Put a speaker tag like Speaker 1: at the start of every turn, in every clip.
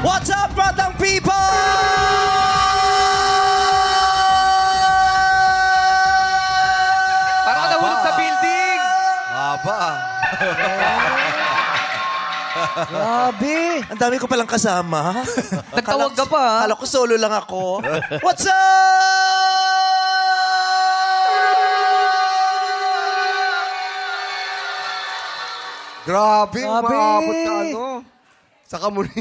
Speaker 1: What's up, Batang People?
Speaker 2: Parang nahulog sa building.
Speaker 3: Aba.
Speaker 1: Grabe. Ang dami ko palang kasama.
Speaker 2: Nagtawag ka pa, ha?
Speaker 1: Kala ko solo lang ako. What's up?
Speaker 3: Grabe,
Speaker 1: Grabe.
Speaker 3: umaabot ka ano. Sa kamuli.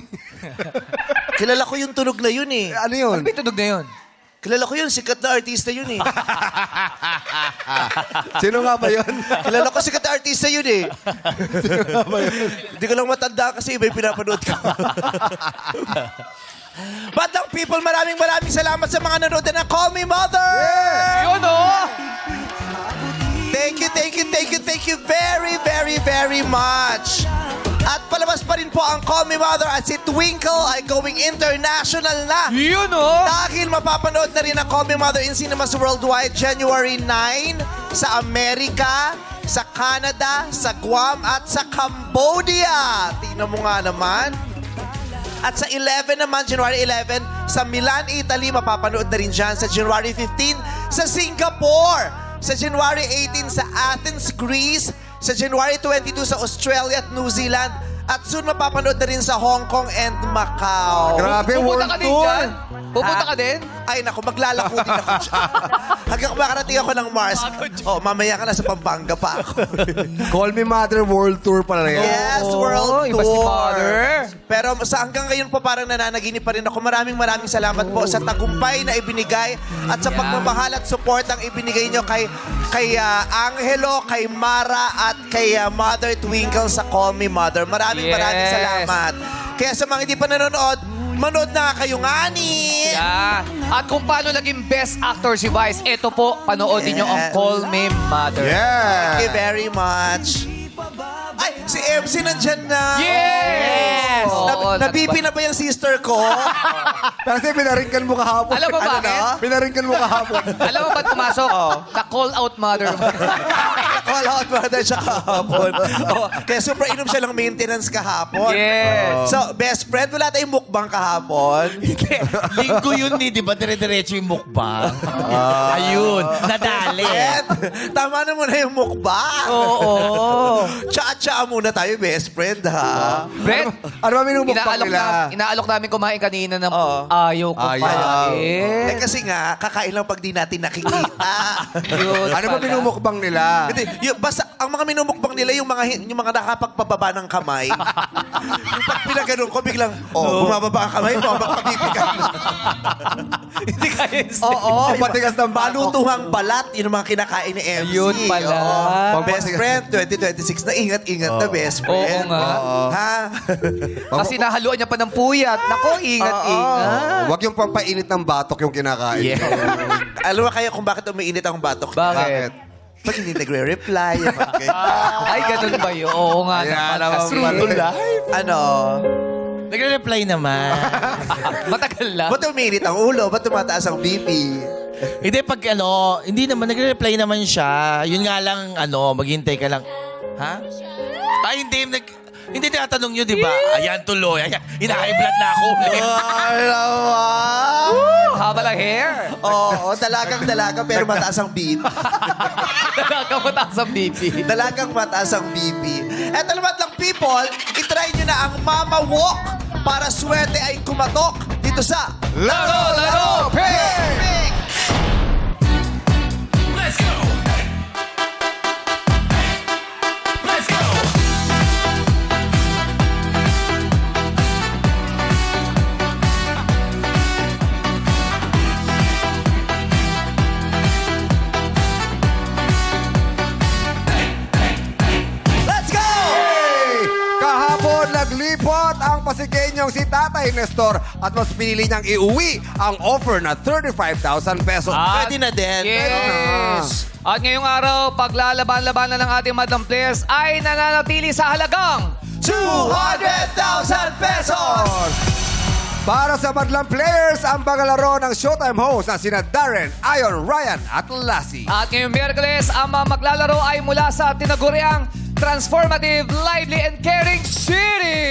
Speaker 1: Kilala ko yung tunog na yun eh.
Speaker 3: Ano yun?
Speaker 2: Ano ba yung tunog na yun?
Speaker 1: Kilala ko yun, sikat na artista yun eh.
Speaker 3: Sino nga ba yun?
Speaker 1: Kilala ko sikat na artista yun eh. Hindi ko lang matanda kasi iba yung pinapanood ko. Batang People, maraming salamat sa mga nanood na Call Me Mother!
Speaker 2: Yun, oh!
Speaker 1: Thank you very much. At palabas pa rin po ang Call Me Mother at si Twinkle ay going international na.
Speaker 2: Yun, oh!
Speaker 1: Dahil mapapanood na rin ang Call Me Mother in cinemas worldwide January 9 sa Amerika, sa Canada, sa Guam at sa Cambodia. Tingnan mo nga naman. At sa 11 naman, January 11, sa Milan, Italy, mapapanood na rin dyan. Sa January 15, sa Singapore. Sa January 18, sa Athens, Greece. Sa January 22, sa Australia at New Zealand. At soon, mapapanood na rin sa Hong Kong and Macau.
Speaker 3: Grabe,
Speaker 2: Pupunta
Speaker 3: world
Speaker 2: ka din
Speaker 3: tour.
Speaker 2: dyan? Pupunta ka din?
Speaker 1: Ay, naku, maglalako din ako dyan. Hanggang makarating ako ng Mars. Oh, mamaya ka na sa Pampanga pa ako.
Speaker 3: Call Me Mother World Tour pala na yan.
Speaker 1: Yes, world
Speaker 2: iba si
Speaker 1: tour.
Speaker 2: Mother.
Speaker 1: Pero sa hanggang ngayon po parang nananaginip pa rin ako. Maraming salamat po sa tagumpay na ibinigay at sa pagmamahal at support ang ibinigay nyo kay Angelo, kay Mara at kay Mother Twinkle sa Call Me Mother. Maraming salamat. Kaya sa mga hindi pa nanonood, manood na kayo nga ni.
Speaker 2: Yeah. At kung paano naging best actor si Vice, ito po, panoodin nyo ang Call Me Mother.
Speaker 1: Thank you
Speaker 3: Yeah.
Speaker 1: very much. Ay, si MC nandyan na.
Speaker 2: Yes! Oo,
Speaker 1: Nabibi na ba yung sister ko?
Speaker 3: Kasi pinaringkan mo kahapon.
Speaker 2: Alam mo
Speaker 1: Ano
Speaker 2: bakit?
Speaker 1: na?
Speaker 3: Pinaringkan mo kahapon.
Speaker 2: Alam mo ba't pumasok? Na-call out mother.
Speaker 1: Call out mother siya kahapon. Oh, kaya super inom siya ng maintenance kahapon.
Speaker 2: Yes.
Speaker 1: So, best friend, wala tayong mukbang kahapon.
Speaker 4: Linggo yun eh, di ba? Dire-diretso yung mukbang. Ayun, nadali.
Speaker 1: Friend, tama na muna yung mukbang.
Speaker 2: Oo.
Speaker 1: Tsa-tsa muna tayo, best friend, ha?
Speaker 2: Brett,
Speaker 3: Ano ba minumukbang nila?
Speaker 2: inaalok namin kumain kanina ng
Speaker 1: Oo.
Speaker 2: ayaw ko
Speaker 3: Ayaw.
Speaker 2: pa.
Speaker 1: Eh, kasi nga, kakain lang pag di natin nakikita.
Speaker 2: Yun
Speaker 3: Ano ba
Speaker 2: pala.
Speaker 3: minumukbang nila?
Speaker 1: Hindi, basta ang mga minumukbang nila yung mga nakapagpababa ng kamay. Yung pag pinaganon ko, biglang, bumababa ang kamay mo, magpabibigan.
Speaker 2: Hindi kaya yung
Speaker 1: Oo,
Speaker 3: Patigas ng bato.
Speaker 1: Balutuhang balat, yun ang mga kinakain ni MC.
Speaker 2: Ayun pala.
Speaker 1: Oo. Best friend, 2026 na ingat-ingat na best friend.
Speaker 2: Oo nga.
Speaker 1: Ha?
Speaker 2: Kasi nahaluan niya pa ng puyat. Nako, ingat-ingat.
Speaker 3: Huwag yung pampainit ng batok yung kinakain.
Speaker 1: Alam mo kaya kung bakit umiinit ang batok?
Speaker 2: Bakit?
Speaker 1: Pag hindi nagre-reply. yung mga ganyan.
Speaker 2: Ay, ganun ba yun? Oo nga
Speaker 3: Ayan,
Speaker 2: naman.
Speaker 3: naman
Speaker 2: Kasi
Speaker 3: pala.
Speaker 1: Ano?
Speaker 4: Nagre-reply naman.
Speaker 2: matagal lang.
Speaker 1: Ba't umiinit ang ulo? Ba't tumataas ang BP?
Speaker 4: Hindi, pag hindi naman, nagre-reply naman siya. Yun nga lang, maghintay ka lang. Ha? Ay, hindi tinatanong nyo, di ba? Ayan, tuloy. Ayan, hina-high blood na ako.
Speaker 1: Alawa!
Speaker 2: Haba lang hair.
Speaker 1: Oo, dalagang-dalaga pero mataas ang BP.
Speaker 2: Talaga mataas ang BP.
Speaker 1: Dalagang mataas ang BP. Eto naman lang, people, itry nyo na ang Mama Walk para swerte ay kumatok dito sa
Speaker 2: Laro! Pick!
Speaker 4: Let's go! Let's go!
Speaker 1: Let's go!
Speaker 3: Hey! Kahapon naglipot ang Pasigueñong si Tatay Nestor at mas pinili niyang iuwi ang offer na 35,000 pesos.
Speaker 1: Pwede na din.
Speaker 2: Yes! At ngayong araw, paglalaban-labanan ng ating madam players ay nananatili sa halagang
Speaker 1: 200,000 pesos!
Speaker 3: Para sa madlang players, ang paglalaro ng Showtime host na sina Darren, Ayon, Ryan at Lassie.
Speaker 2: At ngayong Miyerkules, ang mga maglalaro ay mula sa tinaguriang transformative, lively, and caring city!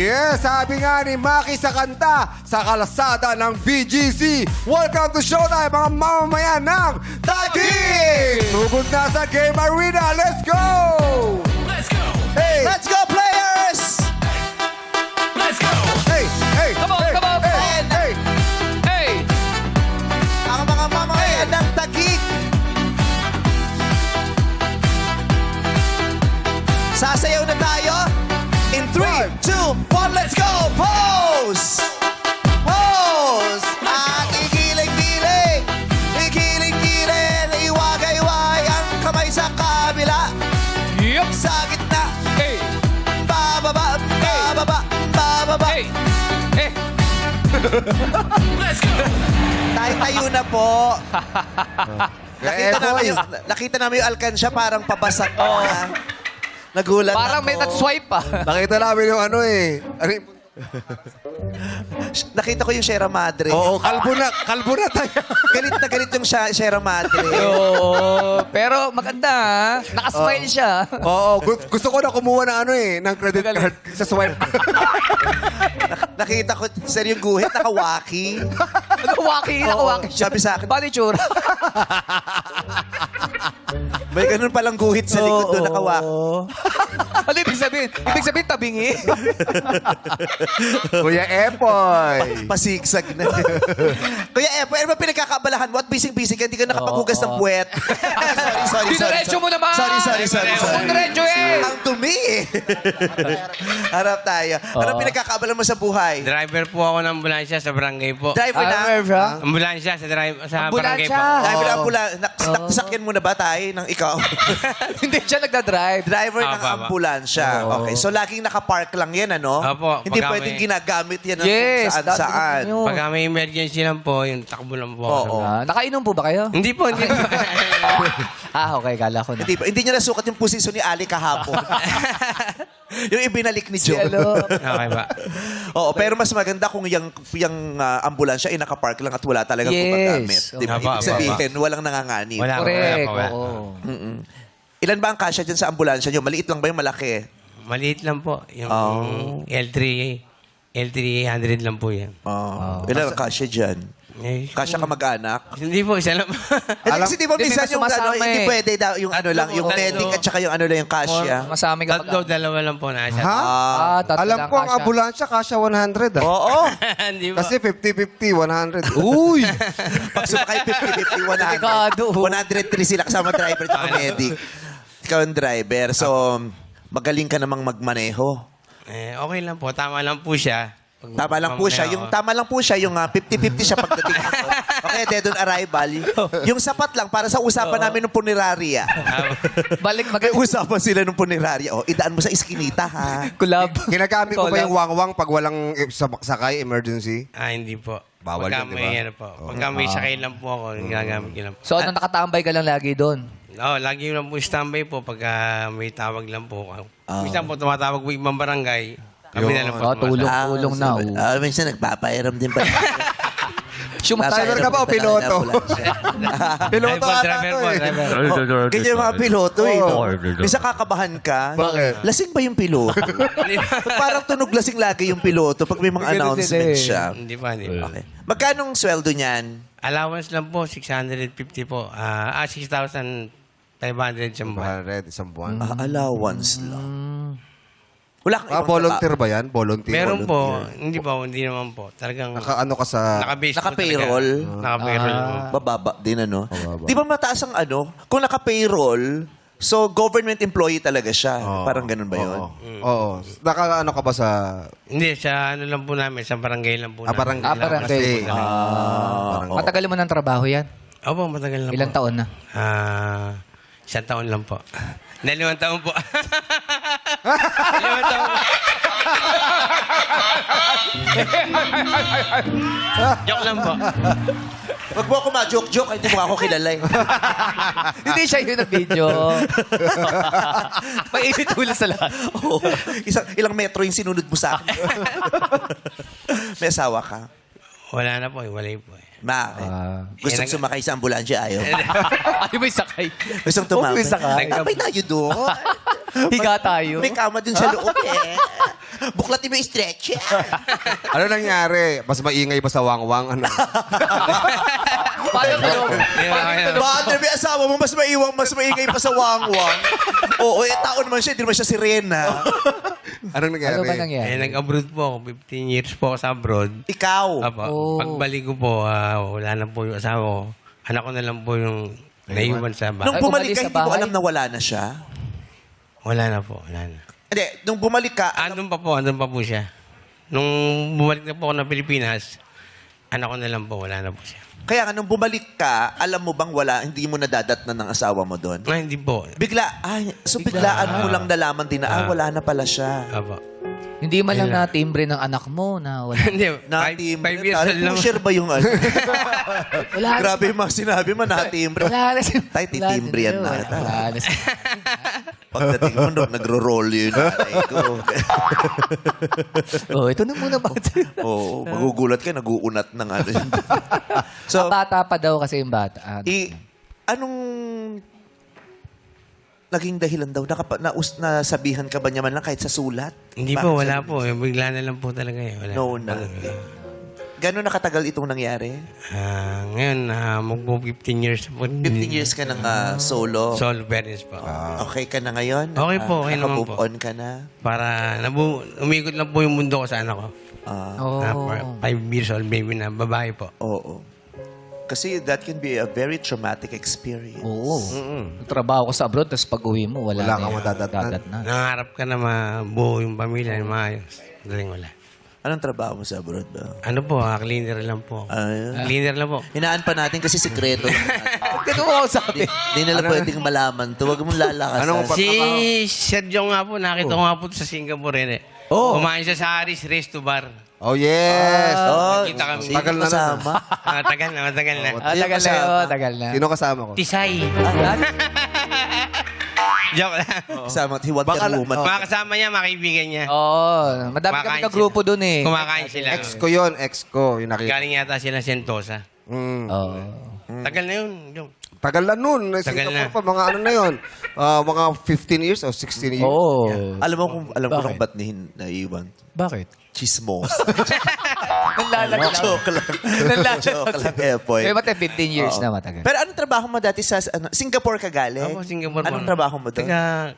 Speaker 3: Yes, sabi nga ni Maki sa kanta sa kalasada ng BGC. Welcome to Showtime, mga mamamayan ng Taguig! Tugod na sa Game Arena. Let's go! Hey!
Speaker 1: Let's go, players!
Speaker 3: Hey! Hey!
Speaker 2: Come on,
Speaker 3: hey,
Speaker 2: come on,
Speaker 3: hey,
Speaker 2: come on.
Speaker 3: hey.
Speaker 2: Hey!
Speaker 1: Ang mga mamamayan ng Taguig. Sasayaw na tayo. In 3, 2, 1, let's go! Pose! Pose! At ikiling-kiling. Ikiling-kiling. Iwagay-way ang kamay sa kabila.
Speaker 2: Yup!
Speaker 1: Sa gitna.
Speaker 2: Hey!
Speaker 1: Bababa, bababa, bababa.
Speaker 2: Hey! Hey!
Speaker 1: Tayo na po.
Speaker 3: Eh, boy.
Speaker 1: Nakita namin yung alkansya parang pabasag na. Nagulat
Speaker 2: Parang
Speaker 1: ako.
Speaker 2: may nag-swipe pa.
Speaker 3: Nakita namin yung ano eh. Ano yung-
Speaker 1: Nakita ko yung Sierra Madre.
Speaker 3: Oo, kalbo na tayo.
Speaker 1: Galit na galit yung Sierra Madre.
Speaker 2: Oo. Pero maganda, ha? Nakasmile siya.
Speaker 3: Oo, gusto ko na kumuha ng ano eh, ng credit card sa swipe.
Speaker 1: Nakita ko, sir, yung guhit, nakawaki.
Speaker 2: Nakawaki siya.
Speaker 1: Sabi sa akin,
Speaker 2: Paano yung tsura?
Speaker 1: may ganun palang guhit sa likod doon, nakawaki.
Speaker 2: Ano ibig sabihin? Ibig sabihin tabingi?
Speaker 3: Kuya Epoy.
Speaker 1: Pasigsag na. Kuya Epo, ano ba pinagkakabalahan mo? At bising-bising ka, hindi ka nakapaghugas ng puwet. sorry.
Speaker 2: Diretso mo naman!
Speaker 1: Sorry.
Speaker 2: Kung diretso eh!
Speaker 1: Ang dumi eh. Harap tayo. Ano pinagkakabalahan mo sa buhay?
Speaker 5: Driver po ako ng ambulansya sa barangay po.
Speaker 1: Driver na?
Speaker 5: Ambulansya sa barangay po.
Speaker 1: Driver na pula. Nasakyan mo na ba tayo ng ikaw?
Speaker 2: Hindi siya nagdadrive.
Speaker 1: Driver ng
Speaker 5: Baba.
Speaker 1: ambulansya. Okay. So, laging nakapark lang yan, ano?
Speaker 5: Opo,
Speaker 1: Hindi
Speaker 5: pagka
Speaker 1: pwedeng
Speaker 5: may-
Speaker 1: ginagamit yan ng
Speaker 2: Yes.
Speaker 1: kung saan-saan.
Speaker 5: Pag may emergency lang po, yung takbo lang po. ako.
Speaker 1: Oo.
Speaker 2: Nakainom po ba kayo?
Speaker 5: Hindi po, hindi po.
Speaker 2: Okay. Kala ko na.
Speaker 1: Hindi nyo nasukat yung posisyon ni Ali kahapon. yung ibinalik ni Joe.
Speaker 5: Okay ba?
Speaker 1: Oo, pero mas maganda kung yung ambulansya ay nakapark lang at wala talagang
Speaker 2: Yes.
Speaker 1: gumagamit. Di ba?
Speaker 5: Aba,
Speaker 1: Ibig sabihin, walang nanganganib.
Speaker 5: Wala.
Speaker 2: Correct.
Speaker 5: Wala.
Speaker 2: Oo.
Speaker 1: Ilan ba ang kasya dyan sa ambulansya nyo? Maliit lang ba yung malaki?
Speaker 5: Maliit lang po. Yung
Speaker 1: Oh.
Speaker 5: L300 lang po yan.
Speaker 1: Ilan ang kasya dyan?
Speaker 5: Eh,
Speaker 1: Kasya ka mag-anak?
Speaker 5: Hindi po, isa lang.
Speaker 1: Kasi di ba
Speaker 2: Hindi,
Speaker 1: minsan
Speaker 2: may
Speaker 1: yung
Speaker 2: sumasama
Speaker 1: hindi
Speaker 2: eh.
Speaker 1: pwede daw yung ano lang, yung
Speaker 5: Tatlo.
Speaker 1: medic at saka yung ano lang yung kasya.
Speaker 2: Masami ka
Speaker 5: Tatlo, dalawa lang po nasa.
Speaker 3: Ha?
Speaker 2: tatlo
Speaker 3: Alam
Speaker 2: lang
Speaker 3: ko ang
Speaker 2: kasya.
Speaker 3: ambulansya, kasya 100 ah.
Speaker 1: Oo.
Speaker 5: Hindi po.
Speaker 3: Kasi 50-50, 100. Uy!
Speaker 1: Pag sumakay 50-50,
Speaker 2: Delikado.
Speaker 1: 103 sila kasama driver at medic. Ikaw ang driver. So, magaling ka namang magmaneho.
Speaker 5: Okay lang po. Tama lang po siya.
Speaker 1: Tama lang po siya. Yung tama lang po siya, yung 50-50 siya pagdating ako. Okay, dead on arrival. Yung sapat lang para sa usapan namin ng punerarya.
Speaker 2: Balik
Speaker 1: May usapan sila ng punerarya. Oh, idaan mo sa iskinita, ha?
Speaker 2: Kulab.
Speaker 3: Ginagamit ko ba
Speaker 2: Collab.
Speaker 3: yung wangwang pag walang sakay, emergency?
Speaker 5: Hindi po.
Speaker 3: Bawal
Speaker 5: Pagka
Speaker 3: yun,
Speaker 5: may,
Speaker 3: diba?
Speaker 5: ano po. Pagka may sakay lang po ako, ginagamit ko lang po.
Speaker 2: So, nakatambay ka lang lagi doon?
Speaker 5: Lagi lang po standby po pagka may tawag lang po. Minsan po tumatawag po ibang barangay. Kami na lang po.
Speaker 2: Tulong na.
Speaker 1: Minsan nagpapairam din pa.
Speaker 3: Driver ka ba o piloto? Piloto ata
Speaker 5: Driver
Speaker 3: to
Speaker 5: po,
Speaker 3: eh.
Speaker 5: driver.
Speaker 1: Ganyan yung mga piloto eh.
Speaker 3: Oo.
Speaker 1: Minsan kakabahan ka.
Speaker 3: Bakit?
Speaker 1: Lasing ba yung piloto? Parang tunog lasing lagi yung piloto pag may mga
Speaker 2: Ganun
Speaker 1: announcement
Speaker 2: din eh.
Speaker 1: siya.
Speaker 5: Hindi pa, hindi pa.
Speaker 1: Okay. Magkanong sweldo niyan?
Speaker 5: Allowance lang po, 650 po. 6,500 sa buwan.
Speaker 3: 100, isang buwan.
Speaker 1: Allowance lang. Wala kang ibang
Speaker 3: Volunteer ba yan? Volunteer?
Speaker 5: Meron po, hindi naman po. Talagang
Speaker 3: Naka-ano ka sa...
Speaker 5: naka-base po
Speaker 1: Naka-payroll?
Speaker 5: talaga. Naka-payroll po.
Speaker 1: Bababa din, ano?
Speaker 3: Bababa.
Speaker 1: Di ba mataas ang ano? Kung naka-payroll, so government employee talaga siya. Parang ganun ba yun?
Speaker 3: Oo. Naka-ano ka ba sa...
Speaker 5: Hindi, sa ano lang po namin, sa barangay lang po namin.
Speaker 3: Barangay lang
Speaker 2: barangay.
Speaker 3: kasi.
Speaker 2: Matagal mo ng trabaho yan?
Speaker 5: Opo, matagal na
Speaker 2: Ilang
Speaker 5: po.
Speaker 2: taon na?
Speaker 5: 1 taon lang po. 2 taon po. 5 taon po. Joke lang po.
Speaker 1: Wag mo ako ma-joke-joke, hindi mo ako kilala eh.
Speaker 2: Hindi siya yun ang video. May init ulo sa lahat.
Speaker 1: Oo. Ilang metro yung sinunod mo sa akin. May asawa ka?
Speaker 5: Wala na po, walay po.
Speaker 1: Bakit? Gustong sumakay sa ambulansya, ayaw.
Speaker 2: Ay, may sakay.
Speaker 1: Gustong tumama.
Speaker 2: May sakay.
Speaker 1: Tapay tayo doon.
Speaker 2: Higa tayo.
Speaker 1: May kama din sa loob eh. Buklatin mo yung stretch.
Speaker 3: Ano nangyari? Mas maingay ba sa wangwang? Ano?
Speaker 2: Paano tulog?
Speaker 1: Bakit may asawa mo, mas maingay pa sa wangwang. Oo, tao naman siya, hindi naman siya sirena.
Speaker 3: Anong nangyari?
Speaker 2: Ano ba nangyari?
Speaker 5: Nag-abroad po ako. 15 years po ako sa abroad.
Speaker 1: Ikaw.
Speaker 5: Apo.
Speaker 2: Oh.
Speaker 5: Pagbalik ko po, wala na po yung asawa ko. Anak ko na lang po yung naiwan sa
Speaker 1: Nung
Speaker 5: bahay.
Speaker 1: bumalik
Speaker 2: umalis
Speaker 1: ka,
Speaker 2: sa
Speaker 1: hindi mo
Speaker 2: bahay?
Speaker 1: alam na wala na siya?
Speaker 5: Wala na po, wala na.
Speaker 1: Hindi, nung bumalik ka,
Speaker 5: Andun pa po siya. Nung bumalik na po ako ng Pilipinas, anak ko na lang po, wala na po siya.
Speaker 1: kaya nga nung bumalik ka, alam mo bang wala, hindi mo nadadatnan ng asawa mo doon?
Speaker 5: Hindi po.
Speaker 1: Biglaan mo lang nalaman din na, wala na pala siya.
Speaker 5: Apo.
Speaker 2: Hindi man lang natimbre ng anak mo na wala.
Speaker 5: Hindi,
Speaker 1: Natimbre.
Speaker 5: 5 years old lang.
Speaker 1: Pusher ba yung ano?
Speaker 2: Wala na.
Speaker 1: Grabe yung mga sinabi mo, natimbre.
Speaker 2: Wala na si...
Speaker 1: Tay, titimbre yan na.
Speaker 2: Wala na si...
Speaker 1: Pagdating mo, nagro-roll yun. Ay, ko.
Speaker 2: Oh, ito na muna ba?
Speaker 1: Oo, magugulat ka, naguunat ng ano yun. So,
Speaker 2: Bata pa daw kasi yung bata.
Speaker 1: anong naging dahilan daw? Nasabihan ka ba niya man lang kahit sa sulat?
Speaker 5: Hindi
Speaker 1: Bakit
Speaker 5: po, wala
Speaker 1: sabi-
Speaker 5: po. Bigla na lang po talaga eh. Wala.
Speaker 1: No na. Gano'n nakatagal itong nangyari?
Speaker 5: Ngayon, magpo 15 years po.
Speaker 1: 15 years ka ng solo.
Speaker 5: Solo parents po.
Speaker 1: Okay ka na ngayon?
Speaker 5: Okay po, okay naman
Speaker 1: Naka-move
Speaker 5: po.
Speaker 1: on ka na?
Speaker 5: Para umikot lang po yung mundo ko sa anak ko.
Speaker 2: Oh.
Speaker 5: 5 years old baby na, babae po.
Speaker 1: Oo. Kasi that can be a very traumatic experience.
Speaker 2: Oo. Trabaho ko sa abroad, tapos pag uwi mo, wala
Speaker 3: Wala
Speaker 2: na
Speaker 3: kang
Speaker 2: yung
Speaker 3: madadatnan.
Speaker 2: dadatnan.
Speaker 5: Nangarap ka na mabuo yung pamilya, maayos. Daling wala.
Speaker 1: Anong trabaho mo sa abroad ba?
Speaker 5: Ano po, cleaner lang po. Cleaner lang po.
Speaker 1: Hinaan pa natin kasi sikreto.
Speaker 2: Ganun ako sabi.
Speaker 1: Hindi nila pwedeng malaman to. Huwag mong lalakasan.
Speaker 3: Anong
Speaker 5: Si Sergio nga po, nakita ko nga po sa Singapore rin eh. Kumain siya sa Aris Resto Bar.
Speaker 3: Oh, yes.
Speaker 1: Oh,
Speaker 5: Nakita kami.
Speaker 1: sino
Speaker 3: Tagal na
Speaker 1: kasama?
Speaker 5: Tagal na, matagal na.
Speaker 2: Tagal na yun, tagal na.
Speaker 3: Sino kasama ko?
Speaker 5: Tisay. Joke lang.
Speaker 1: Kasama, si Wonder Woman.
Speaker 5: Mga kasama niya, mga kaibigan niya.
Speaker 2: Oo. Madami kami
Speaker 5: Kumakain
Speaker 2: ka-grupo
Speaker 5: sila.
Speaker 2: dun eh.
Speaker 5: Kumakain sila.
Speaker 3: Ex ko yun, ex ko. Yung nakita.
Speaker 5: Galing yata sila Sentosa.
Speaker 2: Oo.
Speaker 5: Tagal na yun.
Speaker 3: Tagal na nun.
Speaker 5: Tagal
Speaker 3: Singapore
Speaker 5: na.
Speaker 3: pa, mga ano na yun. Mga 15 years o 16 years.
Speaker 2: Oo.
Speaker 1: Alam ko kung ba't naiwan.
Speaker 2: Bakit?
Speaker 1: Chismos.
Speaker 2: Nanlalaglag.
Speaker 1: Joke lang. Joke lang, Epoy.
Speaker 2: Pero mati 15 years na matagal.
Speaker 1: Pero anong trabaho mo dati sa Singapore ka galing?
Speaker 5: Ako, Singapore po.
Speaker 1: Anong trabaho mo doon?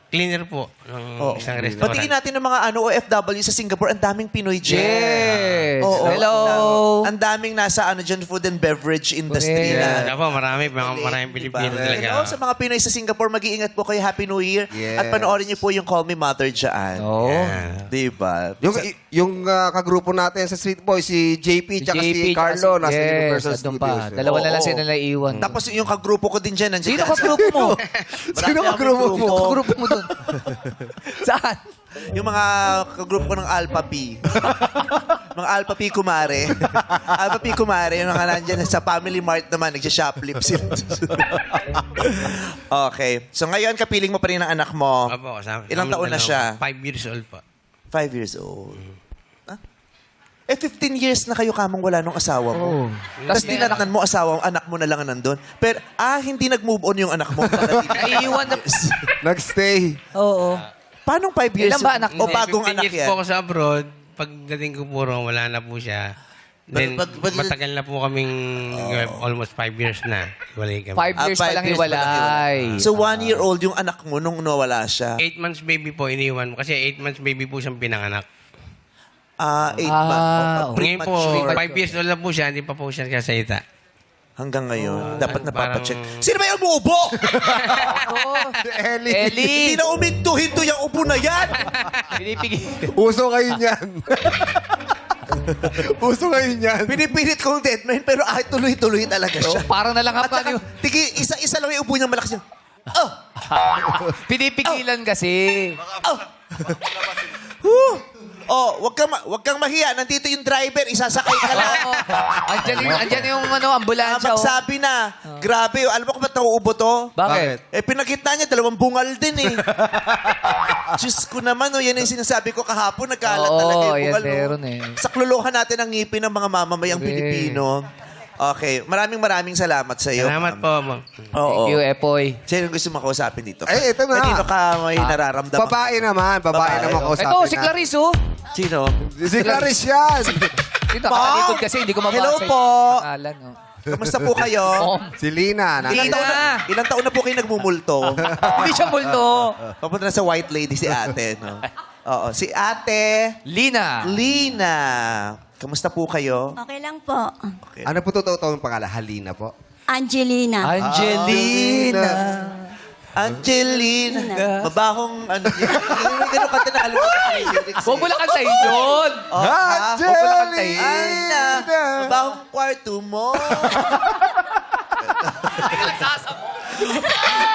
Speaker 5: Cleaner po ng
Speaker 1: Oo.
Speaker 5: isang restaurant.
Speaker 1: Patingin natin ng mga OFW sa Singapore, ang daming Pinoy dyan.
Speaker 2: Yes.
Speaker 1: Oo.
Speaker 2: Hello.
Speaker 1: Ang daming nasa dyan, food and beverage industry
Speaker 2: Correct.
Speaker 1: na.
Speaker 5: Ako, maraming Pilipino talaga.
Speaker 1: Hello sa mga Pinoy sa Singapore, mag-iingat po kayo. Happy New Year.
Speaker 3: Yes.
Speaker 1: At panoorin niyo po yung Call Me Mother dyan.
Speaker 2: Oo.
Speaker 1: Diba?
Speaker 3: Yung kagrupo natin sa Street Boy, si JP tsaka si Carlo, nasa Universal
Speaker 2: andun
Speaker 3: Studios.
Speaker 2: pa. Dalawa na lang
Speaker 1: Oo.
Speaker 2: sila naiwan.
Speaker 1: Tapos yung kagrupo ko din dyan.
Speaker 2: Sino ka grupo mo?
Speaker 3: Sino kagrupo mo?
Speaker 2: Sino ka grupo mo dun? Saan?
Speaker 1: Yung mga kagrupo ko ng Alpha P. mga Alpha P Kumare. Alpha P Kumare, yung mga nandyan sa Family Mart naman, nagsha-shoplift sila. Okay. So ngayon, kapiling mo pa rin ang anak mo.
Speaker 5: Opo, kasama.
Speaker 1: Ilang taon na siya?
Speaker 5: 5 years old po.
Speaker 1: 5 years old. Ah? 15 years na kayo kamang wala nung asawa mo.
Speaker 2: Oo.
Speaker 1: Tapos dinatnan mo asawa, anak mo na lang ang nandun. Pero, hindi nag-move on yung anak mo.
Speaker 2: Naiiwan na.
Speaker 3: Nag-stay.
Speaker 2: Oo.
Speaker 1: Paano 5 years?
Speaker 2: Ilan ba anak
Speaker 1: O
Speaker 5: Hindi,
Speaker 1: bagong
Speaker 5: 15
Speaker 1: anak
Speaker 5: years
Speaker 1: yan?
Speaker 5: po ako sa abroad. Pagdating ko po ron, wala na po siya. Then, matagal na po kaming almost 5 years na. Walay kami.
Speaker 2: 5 years pa
Speaker 1: 5
Speaker 2: lang
Speaker 1: years pa lang
Speaker 2: hiwalay.
Speaker 1: So, 1-year-old yung anak mo nung nawala siya.
Speaker 5: 8 months baby po, iniwan mo. Kasi 8 months baby po siyang pinanganak.
Speaker 1: 8 months.
Speaker 5: Ngayon po,
Speaker 1: Premature.
Speaker 5: 5 years old na po siya, hindi pa po siya kasalita.
Speaker 1: Hanggang ngayon, dapat
Speaker 5: parang-
Speaker 1: napapacheck. Sino ba yung umuubo?
Speaker 3: Ellie.
Speaker 2: Ellie!
Speaker 1: Hindi na uminto-hinto yung ubo na yan.
Speaker 2: Pinipigil.
Speaker 3: Uso ngayon yan. Uso ngayon yan.
Speaker 1: Pinipilit kong deadman, pero tuloy-tuloy talaga siya.
Speaker 2: Parang nalanghap
Speaker 1: At
Speaker 2: ka
Speaker 1: saka,
Speaker 2: niyo.
Speaker 1: isa lang yung ubo niya malakas niya.
Speaker 2: Pinipigilan kasi.
Speaker 1: Wag kang mahiya. Nandito yung driver, isasakay ka na.
Speaker 2: Oo. Andyan yung ambulansya. oh.
Speaker 1: Magsabi na. Grabe, alam mo kung ba't nauubo to?
Speaker 2: Bakit?
Speaker 1: Pinagkita niya, 2 bungal din eh. Diyos ko naman, yan yung sinasabi ko kahapon, nagkalat
Speaker 2: Oo,
Speaker 1: talaga yung
Speaker 2: yan
Speaker 1: bungal.
Speaker 2: meron eh.
Speaker 1: Sakluluhan natin ang ngipin ng mga mamamayang
Speaker 2: Correct.
Speaker 1: Pilipino. Okay, maraming salamat sa iyo.
Speaker 5: Salamat po, ma'am.
Speaker 1: Oo.
Speaker 2: Thank you, Epoy.
Speaker 1: Sino gusto mo kausapin dito?
Speaker 3: Eh, ito na.
Speaker 1: Kanino ka may nararamdaman?
Speaker 3: Babae naman. Babae naman
Speaker 1: oh.
Speaker 3: kausapin
Speaker 2: Ito, si
Speaker 3: natin.
Speaker 2: Clarice, oh.
Speaker 1: Sino?
Speaker 3: Si Clarice yan.
Speaker 2: Dito, nakalikod kasi, hindi ko mabasa.
Speaker 1: Hello
Speaker 2: yung
Speaker 1: po.
Speaker 2: pangalan, oh.
Speaker 1: Kamusta po kayo?
Speaker 3: Si Lina.
Speaker 1: Ilang taon na po kayo nagmumulto?
Speaker 2: Hindi siya multo.
Speaker 1: Papunta na sa white lady si ate, no? Oo, si ate
Speaker 2: Lina.
Speaker 1: Lina. Kamusta po kayo?
Speaker 6: Okay lang po.
Speaker 1: Okay.
Speaker 3: Ano po totoo ang pangalan? Halina po.
Speaker 6: Angelina.
Speaker 2: Angelina.
Speaker 1: Angelina. Mabahong ano yun. May ganun kanta na alam ko sa lyrics.
Speaker 2: Huwag mo lang kantahin yun.
Speaker 1: Oh, ha? Huwag mo lang kantahin.
Speaker 3: Angelina.
Speaker 1: Mabahong kwarto mo.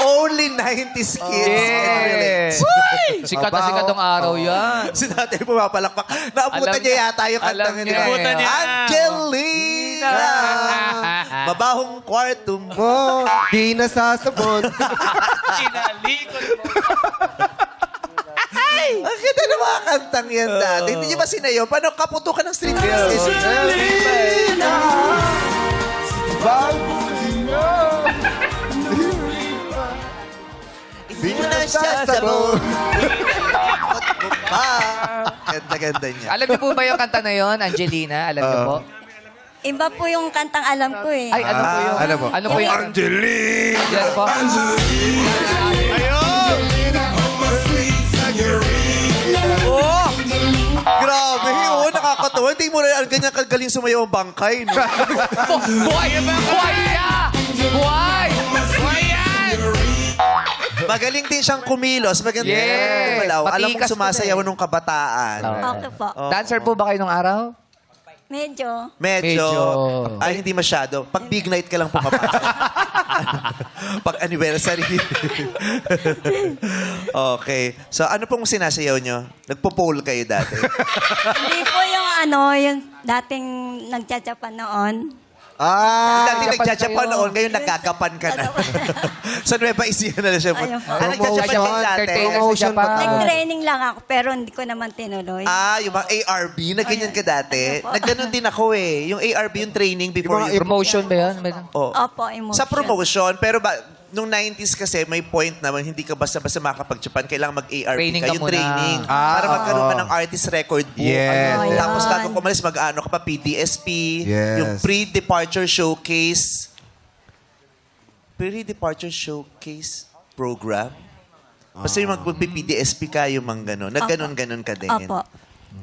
Speaker 1: Only 90s kids can relate.
Speaker 2: Yes. Sikat na sikat ang araw yan.
Speaker 1: Si tatay pumapalakpak. Naabutan
Speaker 2: Alam
Speaker 1: niya yata yung
Speaker 2: alam
Speaker 1: kantang
Speaker 2: niya.
Speaker 1: yun.
Speaker 2: Abutan niya.
Speaker 1: Angelina. Mabahong kwarto mo.
Speaker 3: Mo, di nasasabon.
Speaker 2: Kinalikod mo.
Speaker 1: Ang ganda ng mga kantang yan dati. Hindi niyo ba sinayo? Paano kaputukan ng street music?
Speaker 3: Angelina.
Speaker 1: Hindi mo na siya sabon. Ganda-ganda niya.
Speaker 2: Alam niyo po ba yung kanta na yon, Angelina? Alam niyo po?
Speaker 6: Iba po yung kantang alam ko eh.
Speaker 2: Ay, ano po yung...
Speaker 3: ano po?
Speaker 2: Ano po yung...
Speaker 3: Angelina.
Speaker 2: Yan po.
Speaker 1: Oh! Grabe, oh, nakakatawa. Hindi mo na ganyan kagaling sumayaw ang bangkay, no?
Speaker 2: Buhay! Buhay niya! Buhay! Buhay yan!
Speaker 1: Magaling din siyang kumilos. Magaling
Speaker 2: Yes.
Speaker 1: din kumalaw. Alam mo
Speaker 2: Matikas
Speaker 1: sumasayaw
Speaker 2: po na
Speaker 1: nung kabataan.
Speaker 6: Okay po.
Speaker 2: Dancer po ba kayo nung araw?
Speaker 6: Medyo.
Speaker 1: Medyo.
Speaker 2: Medyo.
Speaker 1: Ay, hindi masyado. Pag big night ka lang pumapasok. Pag anniversary. Okay. So, ano pong sinasayaw nyo? Nagpo-pole kayo dati?
Speaker 6: Hindi po yung yung dating nagtsatsapan noon.
Speaker 3: Ah,
Speaker 1: Dati nagjajapan
Speaker 2: kayo.
Speaker 1: noon, ngayon nagkakapan ka na. Sa Nueva Ecija na lang siya.
Speaker 6: Ayun po.
Speaker 1: Nagjajapan
Speaker 3: Promotion.
Speaker 1: ka dati?
Speaker 2: Entertainer sa
Speaker 3: Promotion
Speaker 2: Japan.
Speaker 3: ba?
Speaker 6: Nag-training lang ako pero hindi ko naman tinuloy.
Speaker 1: Yung mga ARB, na ganyan ka dati.
Speaker 6: Ayun po.
Speaker 1: Nagganon din ako eh. Yung ARB, yung training before
Speaker 3: Yung mga
Speaker 1: you...
Speaker 2: Promotion ba yan?
Speaker 1: Oh.
Speaker 6: Opo, emotion.
Speaker 1: Sa promotion, pero nung 90s kasi may point naman, hindi ka basta-basta makakapag-Japan, kailangan mag-ARB
Speaker 2: Training
Speaker 1: ka.
Speaker 2: ka
Speaker 1: Yung
Speaker 2: muna.
Speaker 1: training.
Speaker 3: Ah,
Speaker 1: para magkaroon
Speaker 3: oo.
Speaker 1: ka ng artist record book.
Speaker 3: Yes.
Speaker 6: Ayun.
Speaker 1: Tapos bago ka umalis, mag-ano ka pa, PDSP.
Speaker 3: Yes.
Speaker 1: Yung pre-departure showcase. Pre-departure showcase program. Basta yung mag-PDSP ka, yung mga gano'n. Nag-ganon-ganon ka din.
Speaker 6: Opo.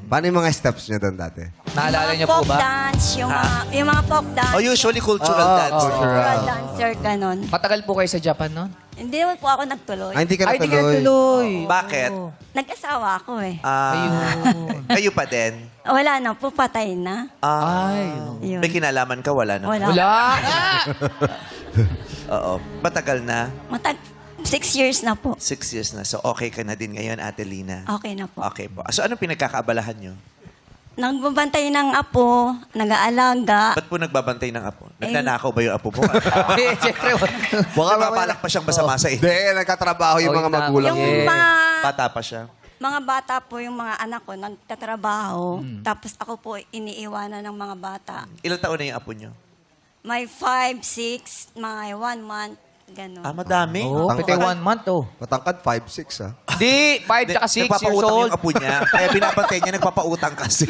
Speaker 3: paano yung mga steps niyo doon dati?
Speaker 2: Naalala
Speaker 6: Mga
Speaker 2: niyo po
Speaker 6: folk
Speaker 2: ba?
Speaker 6: dance, yung mga folk dance.
Speaker 1: Oh, usually cultural dance.
Speaker 6: Cultural dancer, ganon.
Speaker 2: Matagal po kayo sa Japan noon?
Speaker 6: Hindi naman po ako nagtuloy.
Speaker 3: Ah, hindi ka
Speaker 2: Ay, di kayo
Speaker 3: natuloy.
Speaker 2: tuloy.
Speaker 1: Bakit?
Speaker 6: Nag-asawa ako eh.
Speaker 1: Kayo pa din?
Speaker 6: Wala na po, patay na.
Speaker 2: Ay.
Speaker 6: Yun.
Speaker 1: May kinalaman ka? Wala na.
Speaker 6: Wala.
Speaker 2: Wala.
Speaker 1: Oo. Matagal na?
Speaker 6: 6 years na po.
Speaker 1: 6 years na. So, okay ka na din ngayon, Ate Lina?
Speaker 6: Okay na po.
Speaker 1: Okay po. So, anong pinagkakaabalahan nyo?
Speaker 6: Nagbabantay ng apo, nag-aalaga.
Speaker 1: Ba't po nagbabantay ng apo? Nagnanakaw ba yung apo mo?
Speaker 2: Eh, siyempre.
Speaker 3: Baka
Speaker 1: Nagpapalak pa siyang masama sa inyo.
Speaker 3: Hindi, nagkatrabaho yung
Speaker 2: Oh,
Speaker 3: mga
Speaker 2: yun na.
Speaker 3: magulang.
Speaker 6: Yung
Speaker 2: Yes.
Speaker 1: Bata pa siya.
Speaker 6: mga bata po, yung mga anak ko, nagtatrabaho. Tapos ako po, iniiwanan ng mga bata.
Speaker 1: Ilang taon na yung apo nyo?
Speaker 6: May 5, 6, mga 1 month, gano'n.
Speaker 1: Madami.
Speaker 2: Oh, pwede 1 month oh.
Speaker 3: Matangkad, 5'6", ah.
Speaker 2: Di, 5 tsaka 6 years
Speaker 1: Nagpapautang
Speaker 2: old.
Speaker 1: yung apo niya. Kaya binabantay niya, nagpapautang kasi.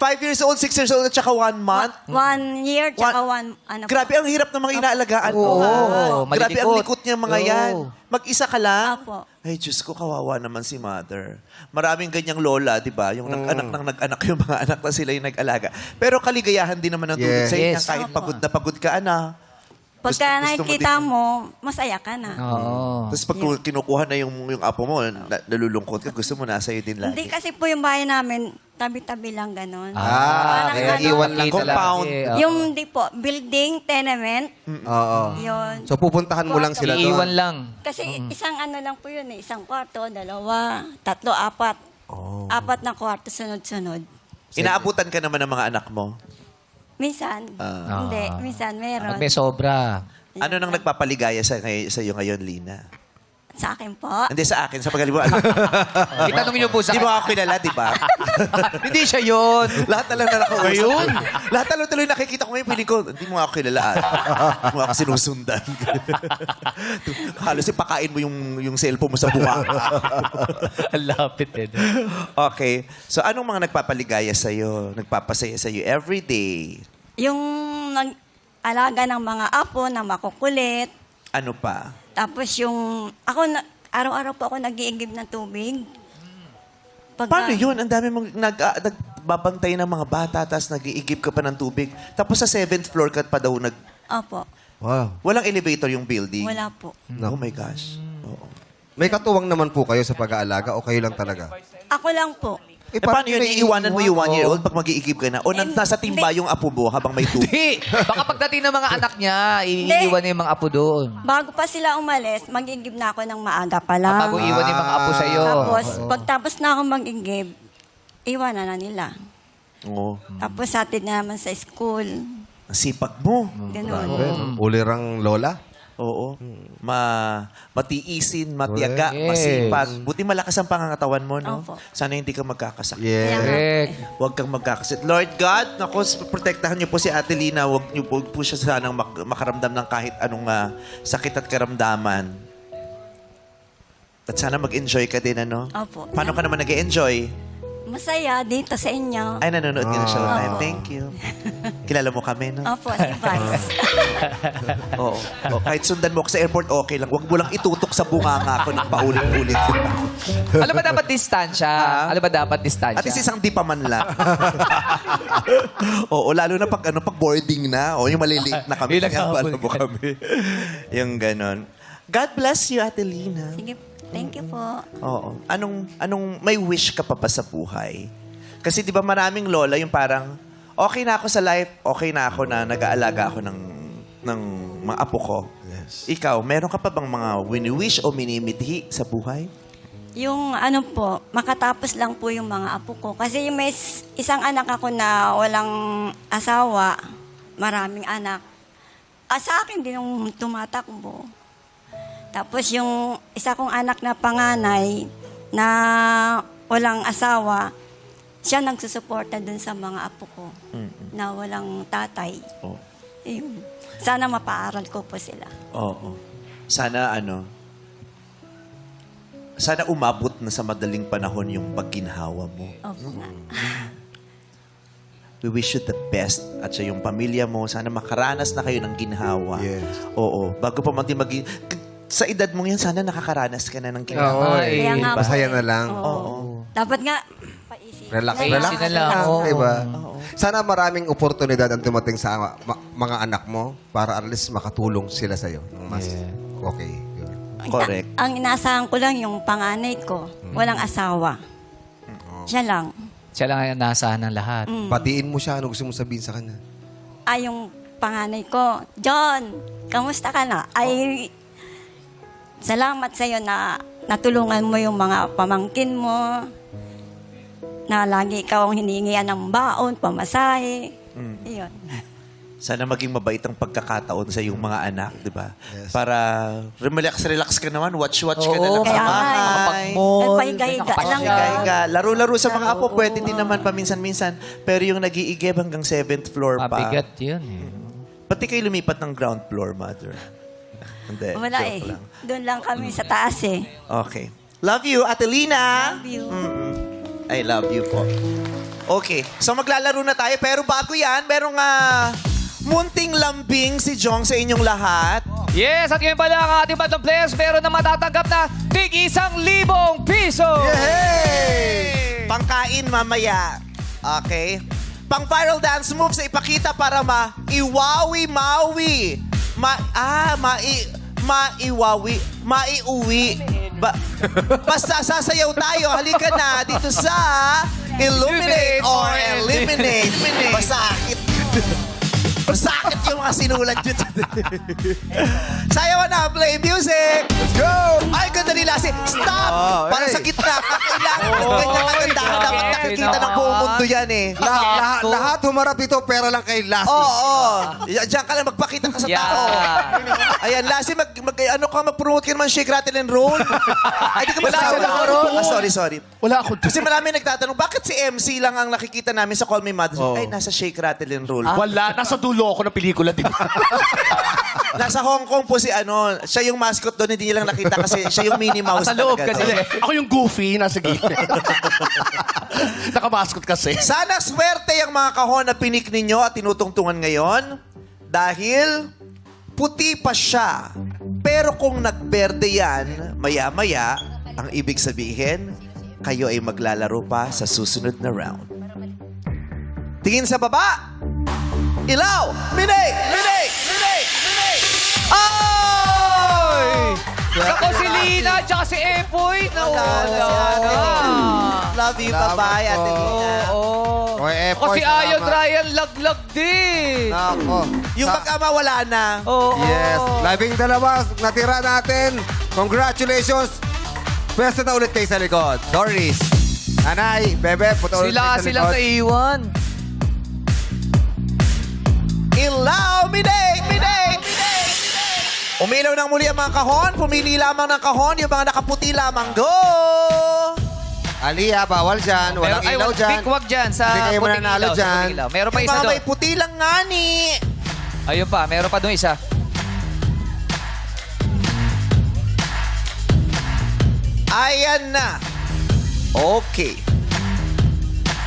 Speaker 1: 5 years old, 6 years old, at saka 1 month.
Speaker 6: 1 year, tsaka 1, ano po.
Speaker 1: Grabe, ang hirap ng mga inaalagaan mo.
Speaker 2: Oo,
Speaker 1: Grabe, ang
Speaker 2: malilikot.
Speaker 1: likot niya mga
Speaker 2: Oo.
Speaker 1: yan. Mag-isa ka lang?
Speaker 6: Apo.
Speaker 1: Ay, Diyos ko, kawawa naman si mother. Maraming ganyang lola, di ba? Yung nag-anak yung mga anak na sila yung nag-alaga. Pero kaligayahan din naman ang tulad
Speaker 3: Yes.
Speaker 1: sa inyo.
Speaker 2: Yes.
Speaker 1: Kahit
Speaker 6: Opo.
Speaker 1: pagod na pagod ka, ana.
Speaker 6: Pagka
Speaker 1: Gusto mo
Speaker 6: nakikita
Speaker 1: din-
Speaker 6: mo, masaya ka na.
Speaker 2: Oo.
Speaker 1: Tapos pag kinukuha na yung apo mo, nalulungkot ka, gusto mo nasa iyo din
Speaker 6: Hindi
Speaker 1: lagi.
Speaker 6: kasi po yung bahay namin, tabi-tabi lang gano'n.
Speaker 3: Ah,
Speaker 6: Parang
Speaker 3: kaya
Speaker 6: ano,
Speaker 3: iwan lang.
Speaker 2: Kita
Speaker 1: Compound.
Speaker 2: lagi, oo.
Speaker 6: Yung di po, building, tenement,
Speaker 3: Oo.
Speaker 6: yun.
Speaker 3: So, pupuntahan mo lang sila
Speaker 2: Iiwan
Speaker 3: doon.
Speaker 2: lang.
Speaker 6: Kasi isang ano lang po yun eh, isang kwarto, 2, 3, 4. 4 na kwarto, sunod-sunod.
Speaker 1: Inaabutan ka naman ng mga anak mo.
Speaker 6: Minsan, hindi, minsan meron.
Speaker 2: Pag may sobra.
Speaker 1: Ano nang nagpapaligaya sa iyo ngayon, Lina?
Speaker 6: Sa akin po.
Speaker 1: Hindi sa akin, sa pagalibuan.
Speaker 2: Itanong niyo po sa
Speaker 1: Di mo ako kilala, di ba?
Speaker 2: Hindi siya yun.
Speaker 1: Lahat na lang na nakausap. Ngayon? Lahat na lang tuloy nakikita ko ngayon, piling ko, hindi mo ako kilala. Hindi mo ako sinusundan. Halos ipakain mo yung cellphone mo sa buka.
Speaker 2: Ang lapit eh.
Speaker 1: Okay. So, anong mga nagpapaligaya sa'yo? Nagpapasaya sa'yo every day?
Speaker 6: Yung nag-alaga ng mga apo na makukulit.
Speaker 1: Ano pa?
Speaker 6: Tapos yung, araw-araw po ako nag-iigib ng tubig.
Speaker 1: Paano yun? Ang dami mong nagbabantay ng mga bata, tapos nag-iigib ka pa ng tubig. Tapos sa 7th floor ka pa daw
Speaker 6: Opo.
Speaker 3: Wow.
Speaker 1: Walang elevator yung building.
Speaker 6: Wala po.
Speaker 1: Oh my gosh. Oo.
Speaker 3: May katuwang naman po kayo sa pag-aalaga o kayo lang talaga?
Speaker 6: Ako lang po.
Speaker 1: Eh, paano yun? Iiwanan mo yung 1-year-old pag mag-iigib ka na? O nasa timba yung apo mo habang may tubig?
Speaker 2: Hindi. Baka pagdating ng mga anak niya, iiwan niya yung mga apo doon.
Speaker 6: Bago pa sila umalis, mag-igib na ako ng maaga pa lang.
Speaker 2: Bago iwan yung mga apo sa'yo.
Speaker 6: Tapos, pagtapos na ako mag-igib, iwanan na nila.
Speaker 1: Oo.
Speaker 6: Tapos, hatid na naman sa school.
Speaker 1: Ang sipag mo.
Speaker 6: Ganun.
Speaker 3: Ulirang lola?
Speaker 1: Oo. Matiisin, matiyaga,
Speaker 2: Yes.
Speaker 1: masipag. Buti malakas ang pangangatawan mo, no?
Speaker 6: Opo.
Speaker 1: Sana hindi ka magkakasakit.
Speaker 3: Yeah.
Speaker 2: Correct.
Speaker 1: Huwag kang magkakasakit. Lord God, naku, protektahan niyo po si Ate Lina. Huwag niyo po siya sanang makaramdam ng kahit anong sakit at karamdaman. At sana mag-enjoy ka din, ano?
Speaker 6: Opo.
Speaker 1: Paano ka naman nag-enjoy?
Speaker 6: Masaya dito sa inyo.
Speaker 1: Ay, nanonood ka na Showtime.
Speaker 6: Opo.
Speaker 1: Thank you. Kilala mo kami, no?
Speaker 6: Opo, si Vice.
Speaker 1: Oo. Kahit sundan mo ako sa airport, okay lang. Huwag mo lang itutok sa bunganga ko ng paulit-ulit.
Speaker 2: Alam ba dapat distansya? Alam ba dapat distansya?
Speaker 1: At least isang di pa man lang. Oo, lalo na pag boarding na. O, yung maliliit na kami.
Speaker 2: Yung naghahabol
Speaker 1: Yung mo kami. Yung ganon. God bless you, Ate Lina.
Speaker 6: Sige, thank you po.
Speaker 1: Oo. Anong may wish ka pa ba sa buhay? Kasi di ba maraming lola yung parang, okay na ako sa life, okay na ako na nag-aalaga ako ng mga apo ko. Yes. Ikaw, meron ka pa bang mga wini-wish o minimithi sa buhay?
Speaker 6: Yung ano po, makatapos lang po yung mga apo ko. Kasi yung may isang anak ako na walang asawa, maraming anak. Sa akin din yung tumatakbo. Tapos yung isa kong anak na panganay na walang asawa, siya nagsusuporta dun sa mga apo ko na walang tatay.
Speaker 1: Oh.
Speaker 6: Ayun. Sana mapaaral ko po sila.
Speaker 1: Oo. Sana sana umabot na sa madaling panahon yung pagginhawa mo.
Speaker 6: Opo nga.
Speaker 1: We wish you the best at sa yung pamilya mo. Sana makaranas na kayo ng ginhawa.
Speaker 3: Yes.
Speaker 1: Oo. Bago pa maging sa edad mo yan, sana nakakaranas ka na ng
Speaker 2: Oo,
Speaker 1: ginhawa.
Speaker 2: eh.
Speaker 6: Kaya nga po,
Speaker 3: Masaya na lang.
Speaker 6: Oo. Dapat nga, paisip.
Speaker 3: Relax,
Speaker 6: Relax
Speaker 3: relax.
Speaker 2: na lang, oo.
Speaker 3: Diba? Sana maraming oportunidad ang tumating sa mga anak mo para at least makatulong sila sa'yo. Mas okay. Yun.
Speaker 1: Correct.
Speaker 6: Ang inaasahan ko lang yung panganay ko, walang asawa. Siya lang.
Speaker 2: Siya lang ang naasahan ng lahat.
Speaker 3: Batiin mo siya. Ano gusto mo sabihin sa kanya?
Speaker 6: Ay, yung panganay ko, John, kamusta ka na? Ay, salamat sa'yo na natulungan mo yung mga pamangkin mo, na lagi ikaw ang hiningian ng baon, pamasahe. Iyon.
Speaker 1: Sana maging mabait ang pagkakataon sa iyong mga anak, di ba?
Speaker 3: Yes.
Speaker 1: Para relax ka naman, watch ka na lang
Speaker 2: Oo,
Speaker 1: sa
Speaker 6: kaya nga,
Speaker 1: bahay.
Speaker 2: makapag-mall,
Speaker 6: Nagpahiga-higa lang.
Speaker 1: Higa-higa. Laro-laro sa mga apo, pwede din naman paminsan-minsan. Pero yung nag-iigib hanggang 7th floor pa.
Speaker 2: Mabigat yun eh.
Speaker 1: Pati kayo lumipat ng ground floor, mother. Hindi,
Speaker 6: Wala
Speaker 1: joke
Speaker 6: eh.
Speaker 1: lang.
Speaker 6: Doon lang kami sa taas eh.
Speaker 1: Okay. Love you, Ate Lina.
Speaker 6: Love you.
Speaker 1: I love you po. Okay, so maglalaro na tayo. Pero bago yan, merong munting lambing si Jong sa inyong lahat.
Speaker 2: Yes, at ngayon pala ang ating batang players meron na matatanggap na tig 1,000 piso.
Speaker 1: Yay! Pangkain mamaya. Okay? Pang viral dance moves na ipakita para maiwawi-mawi. Maiuwi. Basta sasayaw tayo. Halika na dito sa Illuminate or Eliminate. Masakit. Masakit yung mga sinulat dyan. Sayawan na, play music!
Speaker 3: Let's go!
Speaker 1: Ay, ganda ni Lassie. Stop!
Speaker 3: Oh,
Speaker 1: Para
Speaker 3: hey.
Speaker 1: sa gitna. Kailangan ng ganyan kagandahan. Dapat nakikita ng buong mundo yan eh.
Speaker 3: Lahat humarap dito, pera lang kay Lassie.
Speaker 1: Oo. Diyan ka lang, magpakita ka sa tao. Ayan, Lassie, mag-promote ka naman, shake, rattle, and roll. Ay, di ka masawa. Sorry.
Speaker 7: Wala ako.
Speaker 1: Kasi marami nagtatanong, bakit si MC lang ang nakikita namin sa Call Me Mother? Ay, nasa shake, rattle, and roll.
Speaker 7: Wala. Nasa dulo ako ng pelikula, di ba?
Speaker 1: Nasa Hong Kong po siya yung mascot doon, hindi niya lang nakita kasi siya yung Minnie Mouse.
Speaker 2: Nasa loob
Speaker 1: talaga
Speaker 2: kasi.
Speaker 1: doon.
Speaker 7: Ako yung goofy, nasa gilid. Nakamaskot kasi.
Speaker 1: Sana swerte yung mga kahon na pinik ninyo at tinutungtungan ngayon dahil puti pa siya. Pero kung nagberde yan, maya-maya, ang ibig sabihin, kayo ay maglalaro pa sa susunod na round. Tingin sa baba. Ilaw! Minay! Ay!
Speaker 2: Ako si Lina, tsaka si Epoy.
Speaker 1: Love you, bye-bye, Ate Lina.
Speaker 2: Oo.
Speaker 3: Oy,
Speaker 2: Ako si Ayon Ryan, laglag din.
Speaker 3: Nako.
Speaker 1: Yung mag-ama wala na.
Speaker 2: Oo.
Speaker 3: Yes. Labing dalawa, natira natin. Congratulations. Pwesta na ulit kayo sa likod. Doris. Nanay, Bebe, punta ulit kayo sa
Speaker 2: Sila
Speaker 3: likod.
Speaker 2: sa iwan.
Speaker 1: Ilaw, Minay! Umilaw ng muli ang mga kahon. Pumili lamang ng kahon. Yung mga nakaputi lamang. Go!
Speaker 3: Aliyah, bawal dyan. Walang ilaw dyan.
Speaker 2: Big wag dyan sa
Speaker 3: Hindi kayo
Speaker 2: puting
Speaker 3: mananalo
Speaker 2: ilaw. Sa
Speaker 3: dyan.
Speaker 2: puting ilaw. Meron pa
Speaker 1: Yung
Speaker 2: isa
Speaker 1: mga
Speaker 2: doon.
Speaker 1: may puti lang nga ni.
Speaker 2: Ayun pa, meron pa doon isa.
Speaker 1: Ayan na. Okay.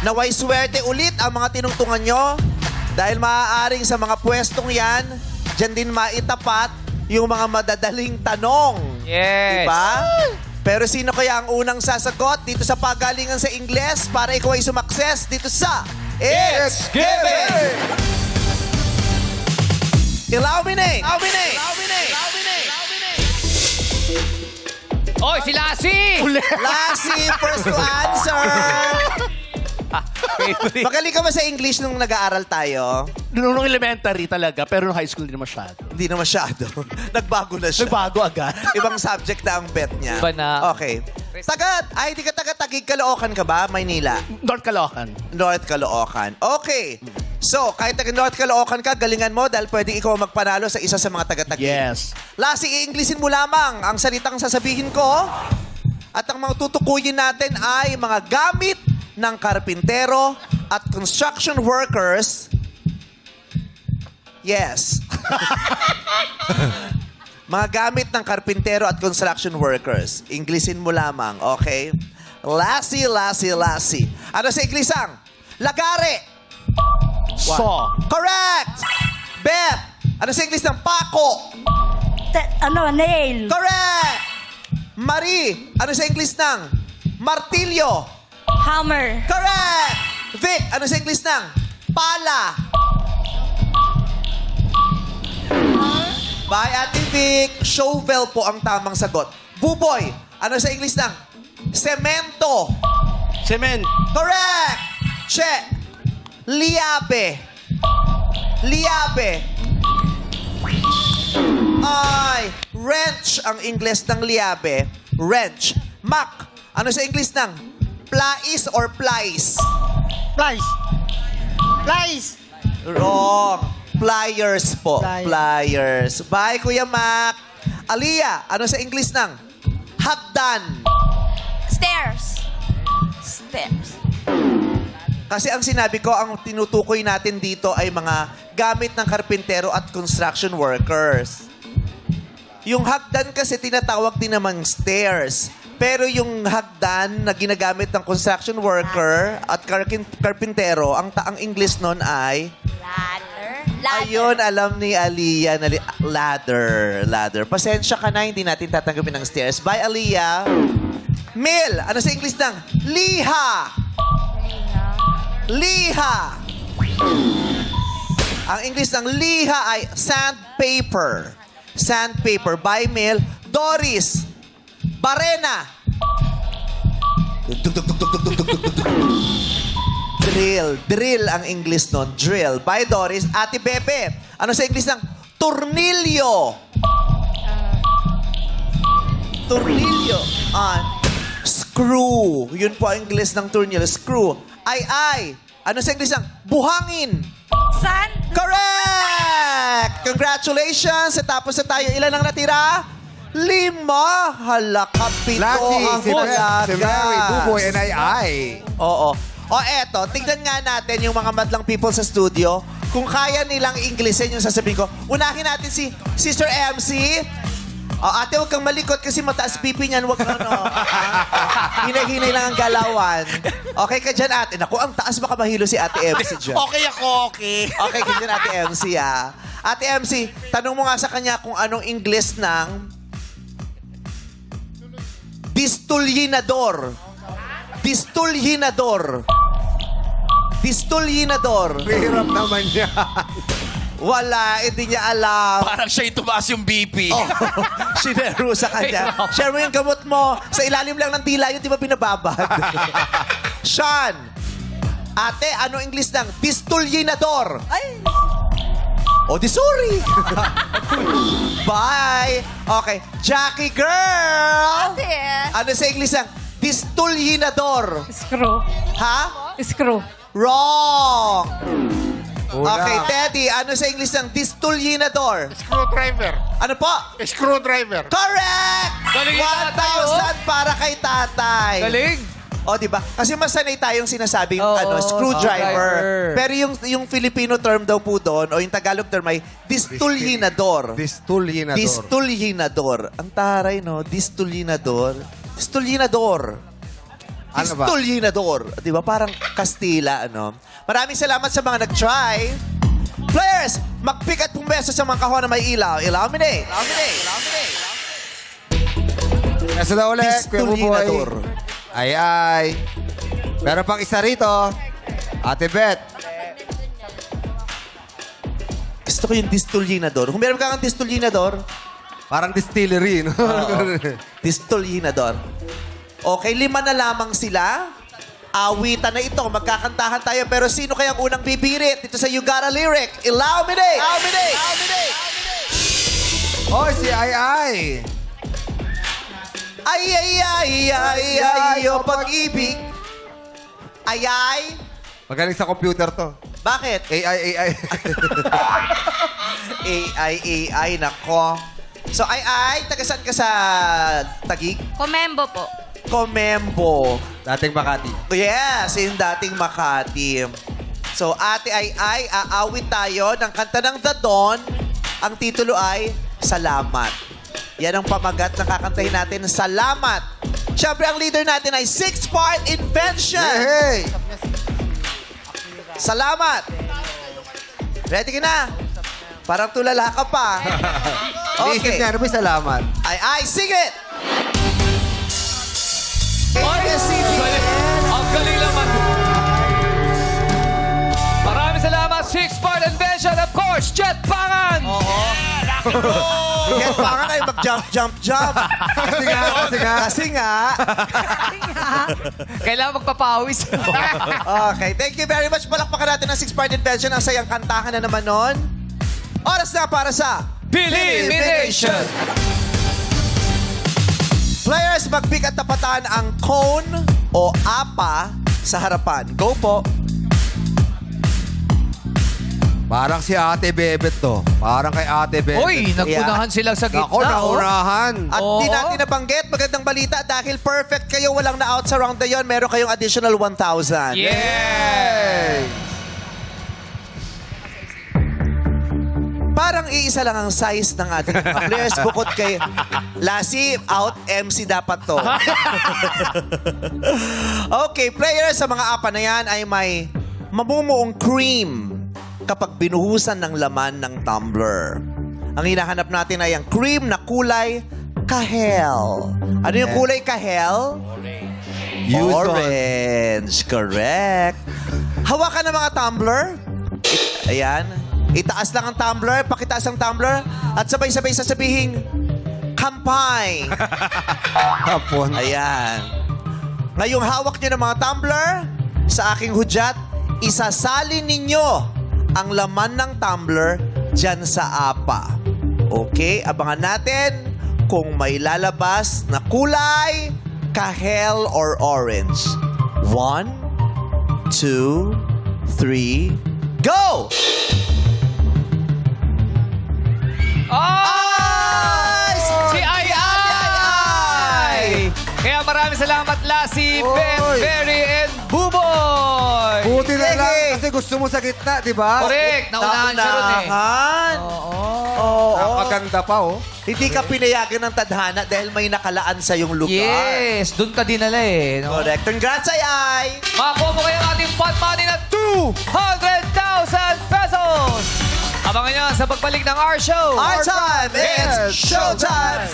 Speaker 1: Naway swerte ulit ang mga tinungtungan nyo dahil maaaring sa mga pwestong yan, dyan din maitapat yung mga madadaling tanong.
Speaker 2: Yes.
Speaker 1: Diba? Pero sino kaya ang unang sasagot dito sa pagalingan sa Ingles para ikaw ay sumakses dito sa It's Given! Ilaw, Minay!
Speaker 2: Oy, si Lassie!
Speaker 1: Lassie, first to answer! Magaling ka ba sa English nung nag-aaral tayo?
Speaker 7: Nung elementary talaga, pero nung high school hindi na masyado.
Speaker 1: Hindi na masyado. Nagbago na siya.
Speaker 7: Nagbago agad.
Speaker 1: Ibang subject na ang bet niya.
Speaker 2: Iba na.
Speaker 1: Okay. Di ka taga-Tagig, Caloocan ka ba, Maynila?
Speaker 7: North Caloocan.
Speaker 1: North Caloocan. Okay. So, kahit taga North Caloocan ka, galingan mo dahil pwedeng ikaw magpanalo sa isa sa mga taga-Tagig.
Speaker 7: Yes.
Speaker 1: Lassie, i-Englishin mo lamang ang salitang sasabihin ko. At ang mga tutukuyin natin ay mga gamit ng karpintero at construction workers. Yes. Mga gamit ng karpintero at construction workers. Englishin mo lamang, okay? Lassie. Ano sa Inglisang? Lagare.
Speaker 7: Saw.
Speaker 1: Correct! Beth. Ano sa Ingles ng pako?
Speaker 6: Nail.
Speaker 1: Correct! Marie. Ano sa Ingles ng martilyo?
Speaker 6: Hammer.
Speaker 1: Correct! Vic. Ano sa Ingles ng pala? Bye, Ate Vic. Shovel po ang tamang sagot. Buboy. Ano sa Ingles ng semento?
Speaker 5: Cement.
Speaker 1: Correct! Che. Liabe. Ay, wrench ang Ingles ng liabe. Wrench. Mac. Ano sa Ingles ng plais or plies?
Speaker 7: Plies.
Speaker 1: Wrong. Pliers po. Pliers. Bye, Kuya Mac. Aliyah, ano sa Ingles ng hagdan?
Speaker 6: Stairs.
Speaker 1: Kasi ang sinabi ko, ang tinutukoy natin dito ay mga gamit ng karpintero at construction workers. Yung hagdan kasi tinatawag din namang stairs. Pero yung hagdan na ginagamit ng construction worker at karpintero, ang English nun ay... Ayun, alam ni Aliyah na ladder. Pasensya ka na, hindi natin tatanggapin ng stairs. Bye, Aliyah. Mil, ano sa English ng liha? Ang English ng liha ay sandpaper. Bye, Mil. Doris, barena. Drill. Drill ang English nun. Drill. By Doris. Ate Bebe, ano sa English ng tornilyo? Tornilyo. Screw. Yun po ang English ng tornilyo. Screw. Ay. Ano sa English ng buhangin?
Speaker 6: San?
Speaker 1: Correct! Congratulations! Tapos na tayo. Ilan ang natira? 5. Hala, kapito
Speaker 3: Lucky,
Speaker 1: ang
Speaker 3: si
Speaker 1: Bulaga.
Speaker 3: Mary, Buboy, and Ai.
Speaker 1: Oo. O eto, tignan nga natin yung mga madlang people sa studio. Kung kaya nilang Englishin yung sasabihin ko. Unahin natin si Sister MC. O, ate, huwag kang malikot kasi mataas pipi niyan. Huwag kang hinay-hinay lang ang galawan. Okay ka dyan, ate. Naku, ang taas baka mahilo si ate MC dyan.
Speaker 4: Okay ako, okay.
Speaker 1: Okay ka dyan, ate MC, ah. Ate MC, tanong mo nga sa kanya kung anong English ng distulyinador. Distulyinador. Distulyinador.
Speaker 3: Hirap naman niya.
Speaker 1: Wala, hindi niya alam.
Speaker 4: Parang siya yung tumaas yung BP.
Speaker 1: Oh, sinero sa kanya. Share mo yung gamot mo. Sa ilalim lang ng tila yun, di ba binababad? Sean, ate, ano English ng distulyinador?
Speaker 6: Ay!
Speaker 1: Oh, di sorry. Bye. Okay, Jackie girl.
Speaker 6: Ate!
Speaker 1: Ano sa English ng distulyinador?
Speaker 8: Screw.
Speaker 1: Ha?
Speaker 8: Screw.
Speaker 1: Wrong.
Speaker 3: Una.
Speaker 1: Okay, Teddy, ano sa English ng distulyinador?
Speaker 7: Screwdriver.
Speaker 1: Ano po?
Speaker 7: Screwdriver.
Speaker 1: Correct!
Speaker 2: Galing yung tatay, oh.
Speaker 1: 1,000 para kay tatay.
Speaker 2: Galing.
Speaker 1: O, di ba? Kasi masanay tayong sinasabing
Speaker 2: Oo,
Speaker 1: screwdriver.
Speaker 2: screwdriver.
Speaker 1: Pero yung Filipino term daw po doon, o yung Tagalog term ay distulyinador.
Speaker 3: Distulyinador.
Speaker 1: Distulyinador. Ang taray, no? Distulyinador. Distulyinador.
Speaker 3: Ano ba?
Speaker 1: Distulyinador. Di ba? Parang Kastila, ano? Maraming salamat sa mga nag-try. Players, mag-pick at pumeso sa mga kahon na may ilaw. Illuminate. Illuminate.
Speaker 3: Kaso na ulit, Kuya Buboy.
Speaker 1: Distulyinador.
Speaker 3: Ay. Meron pang isa rito. Ate Bet.
Speaker 1: Gusto ko yung distulyinador. Kung meron kang distulyinador,
Speaker 3: Parang distillery, no?
Speaker 1: distulyinador. Okay, 5 na lamang sila. Awitan na ito. Magkakantahan tayo. Pero sino kayang unang bibirit dito sa You Got a Lyric? Illuminate!
Speaker 3: Oh, si Ai.
Speaker 1: Ay, o pag-ibig. Ay.
Speaker 3: Magaling sa computer to.
Speaker 1: Bakit?
Speaker 3: AI.
Speaker 1: AI, nako. So, taga saan ka sa Taguig?
Speaker 8: Komembo po.
Speaker 1: Komembo.
Speaker 3: Dating Makati.
Speaker 1: Yes, yung dating Makati. So, ate aawit tayo ng kanta ng The Dawn. Ang titulo ay Salamat. Yan ang pamagat na kakantahin natin, Salamat. Siyempre, ang leader natin ay 6-part invention.
Speaker 3: Hey!
Speaker 1: Salamat. Ready ka na? Parang tulala ka pa.
Speaker 3: Iisip niya, ano ba yung salamat?
Speaker 1: Ay, sing it!
Speaker 2: Galing. Ang galing naman. Maraming salamat. 6-part invention, of course, Jet Pangan.
Speaker 1: Oo. Kaya parang kayo mag-jump. Kasi nga.
Speaker 2: Kailangan magpapawis.
Speaker 1: Okay, thank you very much. Palakpakan natin ang 6-part invention. Ang sayang kantahan na naman nun. Oras na para sa
Speaker 2: Elimination.
Speaker 1: Players, mag-pick at tapatan ang cone o apa sa harapan. Go po.
Speaker 3: Parang si Ate Bebet to. Parang kay Ate Bebet.
Speaker 2: Uy, nagpunahan sila sa gitna.
Speaker 3: Ako, naunahan.
Speaker 1: At
Speaker 2: Oo.
Speaker 1: di natin nabanggit, magandang balita, dahil perfect kayo, walang na-out sa round na yun, meron kayong additional 1,000.
Speaker 2: Yeah!
Speaker 1: Parang iisa lang ang size ng ating mga players bukod kay Lassie, out MC dapat to. Okay, players, sa mga apa na yan ay may mamumuong cream kapag binuhusan ng laman ng tumbler. Ang hinahanap natin ay ang cream na kulay kahel. Ano yung kulay kahel? Orange. Correct. Hawakan ng mga tumbler. Ayan. Itaas lang ang tumbler, pakitaas ang tumbler, at sabay-sabay sasabihin, kampay.
Speaker 3: Hapon.
Speaker 1: Ayan. Ngayong hawak nyo ng mga tumbler, sa aking hudyat, Isasalin ninyo ang laman ng tumbler dyan sa apa. Okay? Abangan natin kung may lalabas na kulay, kahel or orange. 1, 2, 3, go!
Speaker 2: Ay! Si Ay Ay! Kaya maraming salamat Lassie, Ben,
Speaker 3: Oy.
Speaker 2: Berry, and Buboy!
Speaker 3: Buti na lang
Speaker 1: Sige.
Speaker 3: kasi gusto mo sa gitna, di ba?
Speaker 2: Correct! Naunahan siya ron eh.
Speaker 1: Naunahan. Oo.
Speaker 3: Napaganda pa, oh.
Speaker 1: Hindi ka pinayagan ng tadhana dahil may nakalaan sa yung lugar.
Speaker 2: Yes! Doon ka dinala eh. No?
Speaker 1: Correct. Congrats, Ay!
Speaker 2: Makakuha mo kayo ang ating fun money na 200,000 pesos! Abangan nyo sa pagbalik ng our show!
Speaker 1: Our time is showtime!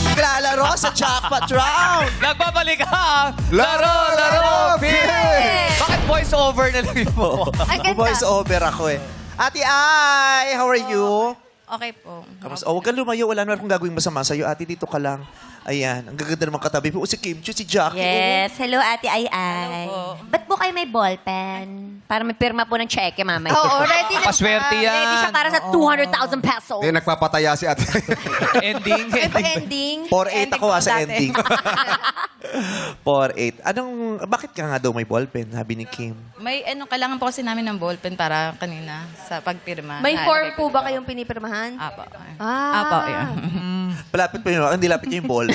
Speaker 1: Naglalaro sa jackpot round!
Speaker 2: Nagbabalik ang
Speaker 3: Laro,
Speaker 2: Pin! Bakit voice over na lang mo?
Speaker 1: Voice over ako eh. Ate Ay, how are you?
Speaker 8: Okay po.
Speaker 1: Kamusta? Oh, huwag kang lumayo. Wala naman akong gagawing masama sa'yo. Ate, dito ka lang. Ayan, ang gaganda naman katabi. O, si Kim Chu, si Jackie.
Speaker 9: Yes. Hello, Ate Ay.
Speaker 8: Hello po.
Speaker 9: Ba't po kayo may ballpen? Para may pirma po ng cheque, mama.
Speaker 8: Oo, ready na
Speaker 2: Paswerte yan.
Speaker 9: Ready siya para sa 200,000 pesos.
Speaker 3: Hindi, nagpapataya si ate.
Speaker 2: Ending.
Speaker 8: Ending.
Speaker 1: 4-8 ako sa
Speaker 8: dati.
Speaker 1: ending. 4-8. Bakit ka nga daw may ballpen? Sabi ni Kim.
Speaker 8: May kailangan po kasi namin ng ballpen para kanina sa pagpirma.
Speaker 9: May
Speaker 8: Nalagay
Speaker 9: form
Speaker 8: ko
Speaker 9: po ba
Speaker 8: dito.
Speaker 9: kayong pinipirmahan?
Speaker 8: Apo.
Speaker 9: Ah.
Speaker 8: Apo, yun.
Speaker 1: Palapit pa yun. Hindi lapit niyo yung ballpen.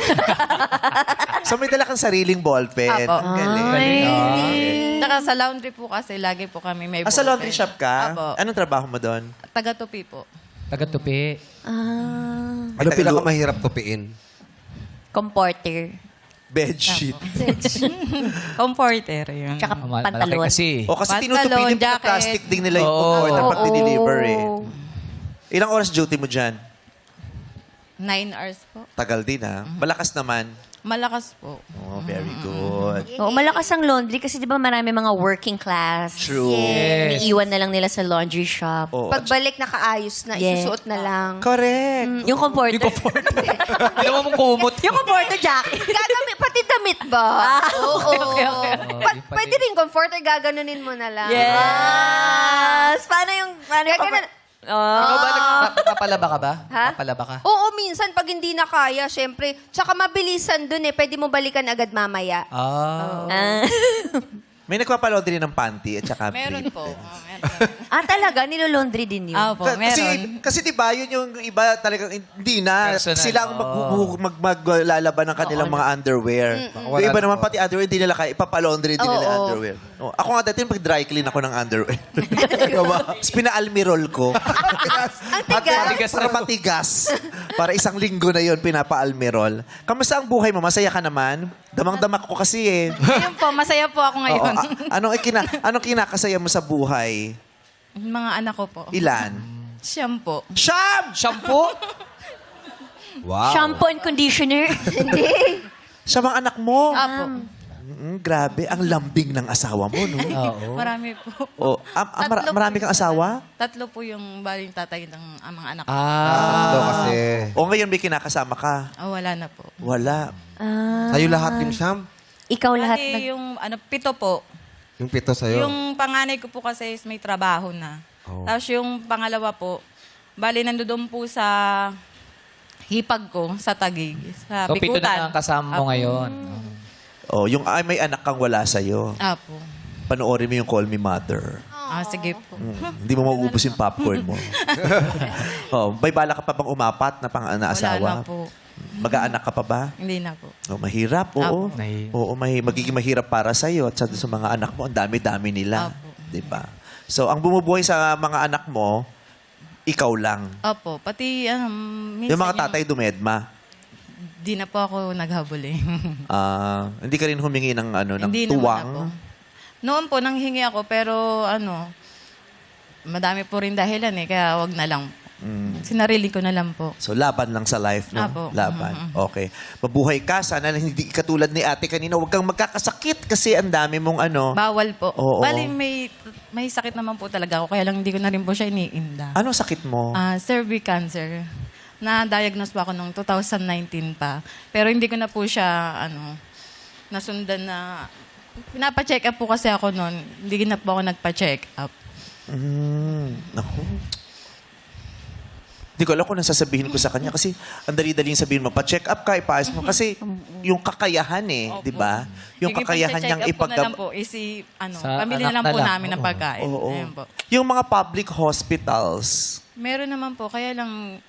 Speaker 1: So may dala kang sariling ballpen.
Speaker 8: Apo.
Speaker 1: Ang galing.
Speaker 8: Tsaka sa laundry po kasi, lagi po kami may
Speaker 1: Ah,
Speaker 8: ballpen.
Speaker 1: sa laundry shop ka?
Speaker 8: Apo.
Speaker 1: Anong trabaho mo doon?
Speaker 8: Taga-tupi po.
Speaker 2: Taga-tupi.
Speaker 3: Ano pinakamahirap tupiin?
Speaker 9: Comporter.
Speaker 1: Bedsheet.
Speaker 8: Comforter yun.
Speaker 9: Tsaka
Speaker 2: Malaki
Speaker 9: pantalon.
Speaker 2: kasi.
Speaker 1: O kasi
Speaker 8: Pantalon,
Speaker 1: tinutupi din
Speaker 8: jacket.
Speaker 1: plastic din nila yung
Speaker 2: Oo.
Speaker 1: comforter pag deliver eh.
Speaker 9: Oo.
Speaker 1: Ilang oras duty mo dyan?
Speaker 8: 9 hours po.
Speaker 1: Tagal din ha. Malakas naman.
Speaker 8: Malakas po.
Speaker 1: Oh, very good.
Speaker 9: Oo, malakas ang laundry kasi di ba marami mga working class.
Speaker 1: True.
Speaker 2: Yes.
Speaker 9: Iiwan na lang nila sa laundry shop.
Speaker 1: Oh,
Speaker 10: Pagbalik nakaayos na,
Speaker 9: Yes.
Speaker 10: isusuot na lang.
Speaker 1: correct.
Speaker 9: Yung comforter.
Speaker 2: Alam mo mong kumot.
Speaker 9: Yung comforter jacket.
Speaker 10: Gagamit, pati damit ba? Oo. Pwede rin comforter, gaganunin mo na lang.
Speaker 9: Yes! Paano yung...
Speaker 10: Gaganon.
Speaker 2: Ikaw ba nagpapalaba ka ba?
Speaker 10: Ha?
Speaker 2: Papalaba ka?
Speaker 10: Oo, minsan pag hindi na kaya, syempre. Tsaka mabilisan dun eh. Pwede mo balikan agad mamaya.
Speaker 2: Ah.
Speaker 1: May nagpapalaundry ng panty at saka
Speaker 8: Meron
Speaker 1: brief.
Speaker 8: po. Meron.
Speaker 9: talaga? Nilolaundry din yun?
Speaker 8: Apo, meron.
Speaker 1: Kasi diba, yun yung iba talagang hindi na.
Speaker 2: Personal.
Speaker 1: Sila ang maglalaban ng kanilang mga underwear. Yung iba naman pati underwear, hindi nila kaya. Ipapalaundry din nila
Speaker 10: Oo.
Speaker 1: underwear. Oh, ako nga dati, pag-dry clean ako ng underwear. Tapos pina-almirol ko.
Speaker 10: Ang tigas.
Speaker 2: Matigas
Speaker 1: Para
Speaker 2: na.
Speaker 1: matigas. Para isang linggo na yun, pinapa-almirol. Kamusta ang buhay mo? Masaya ka naman? Damang-damak ko kasi eh.
Speaker 8: Ayun po, masaya po ako ngayon.
Speaker 1: Anong kinakasaya mo sa buhay?
Speaker 8: Mga anak ko po.
Speaker 1: Ilan?
Speaker 8: Siyam po.
Speaker 1: Siyam!
Speaker 2: Shampoo?
Speaker 3: Wow.
Speaker 9: Shampoo and conditioner?
Speaker 10: Hindi.
Speaker 1: Siyam ang anak mo.
Speaker 8: Apo.
Speaker 1: Grabe, ang lambing ng asawa mo, no?
Speaker 2: Oo.
Speaker 8: Marami po.
Speaker 1: Oh,
Speaker 8: Tatlo po
Speaker 1: marami kang asawa?
Speaker 8: Tatlo po yung baling tatay ng mga anak ko.
Speaker 3: Ito kasi.
Speaker 1: O ngayon may kinakasama ka?
Speaker 8: Oh, wala na po.
Speaker 1: Wala.
Speaker 3: Sa'yo lahat yung Sham?
Speaker 9: Ikaw lahat
Speaker 8: Bali,
Speaker 9: na...
Speaker 8: yung 7 po.
Speaker 3: Yung 7 sa'yo?
Speaker 8: Yung panganay ko po kasi is may trabaho na.
Speaker 3: Oh.
Speaker 8: Tapos yung pangalawa po, bali nandoon po sa hipag ko, sa Taguig, sa
Speaker 2: So, 7
Speaker 8: Bikutan.
Speaker 2: na ang kasama mo
Speaker 8: Apo.
Speaker 2: ngayon.
Speaker 1: Oh, may anak kang wala sa'yo.
Speaker 8: Apo.
Speaker 1: Panoorin mo yung Call Me Mother.
Speaker 8: Sige po.
Speaker 1: Hindi mo mauubos yung popcorn mo. May bala ka pa bang umapat na
Speaker 8: Wala na
Speaker 1: asawa?
Speaker 8: po.
Speaker 1: Mag-aanak ka pa ba?
Speaker 8: Hindi na po.
Speaker 1: Oh, mahirap, oo. Oo, magiging mahirap para sa iyo at sa mga anak mo, ang dami-dami nila.
Speaker 8: Apo.
Speaker 1: 'Di ba? So, ang bumubuhay sa mga anak mo, ikaw lang.
Speaker 8: Opo. Pati, minsan
Speaker 1: Yung mga tatay dumedma.
Speaker 8: Di na po ako naghabol eh.
Speaker 1: Hindi ka rin humingi ng ng
Speaker 8: Hindi naman
Speaker 1: tuwang.
Speaker 8: na po. Noon po, nanghingi ako, pero madami po rin dahilan eh, kaya wag na lang. Sinarili ko na lang po.
Speaker 1: So, laban lang sa life, no?
Speaker 8: Apo.
Speaker 1: Laban. Okay. Mabuhay ka. Sana hindi katulad ni ate kanina. Huwag kang magkakasakit kasi ang dami mong
Speaker 8: Bawal po.
Speaker 1: Oo.
Speaker 8: Bali, may sakit naman po talaga ako, kaya lang hindi ko na rin po siya iniinda.
Speaker 1: Anong sakit mo?
Speaker 8: Cervic cancer. Na-diagnose pa ako noong 2019 pa. Pero hindi ko na po siya, nasundan na, pinapacheck up po kasi ako noon. Hindi na po ako nagpa-check up.
Speaker 1: Naku. Hindi ko alam kung anong sasabihin ko sa kanya kasi ang dali-daling sabihin mo, pa-check up ka, ipaayos mo. Kasi yung kakayahan
Speaker 8: Opo.
Speaker 1: di ba? Yung
Speaker 8: Sige,
Speaker 1: kakayahan
Speaker 8: pag-check
Speaker 1: niyang
Speaker 8: up ko na lang po,
Speaker 2: Sa
Speaker 8: pamili
Speaker 2: anak
Speaker 8: na lang
Speaker 2: na
Speaker 8: po
Speaker 2: lang.
Speaker 8: namin ng pagkain.
Speaker 1: Oo.
Speaker 8: Ayun po.
Speaker 1: Yung mga public hospitals,
Speaker 8: Meron naman po, kaya lang,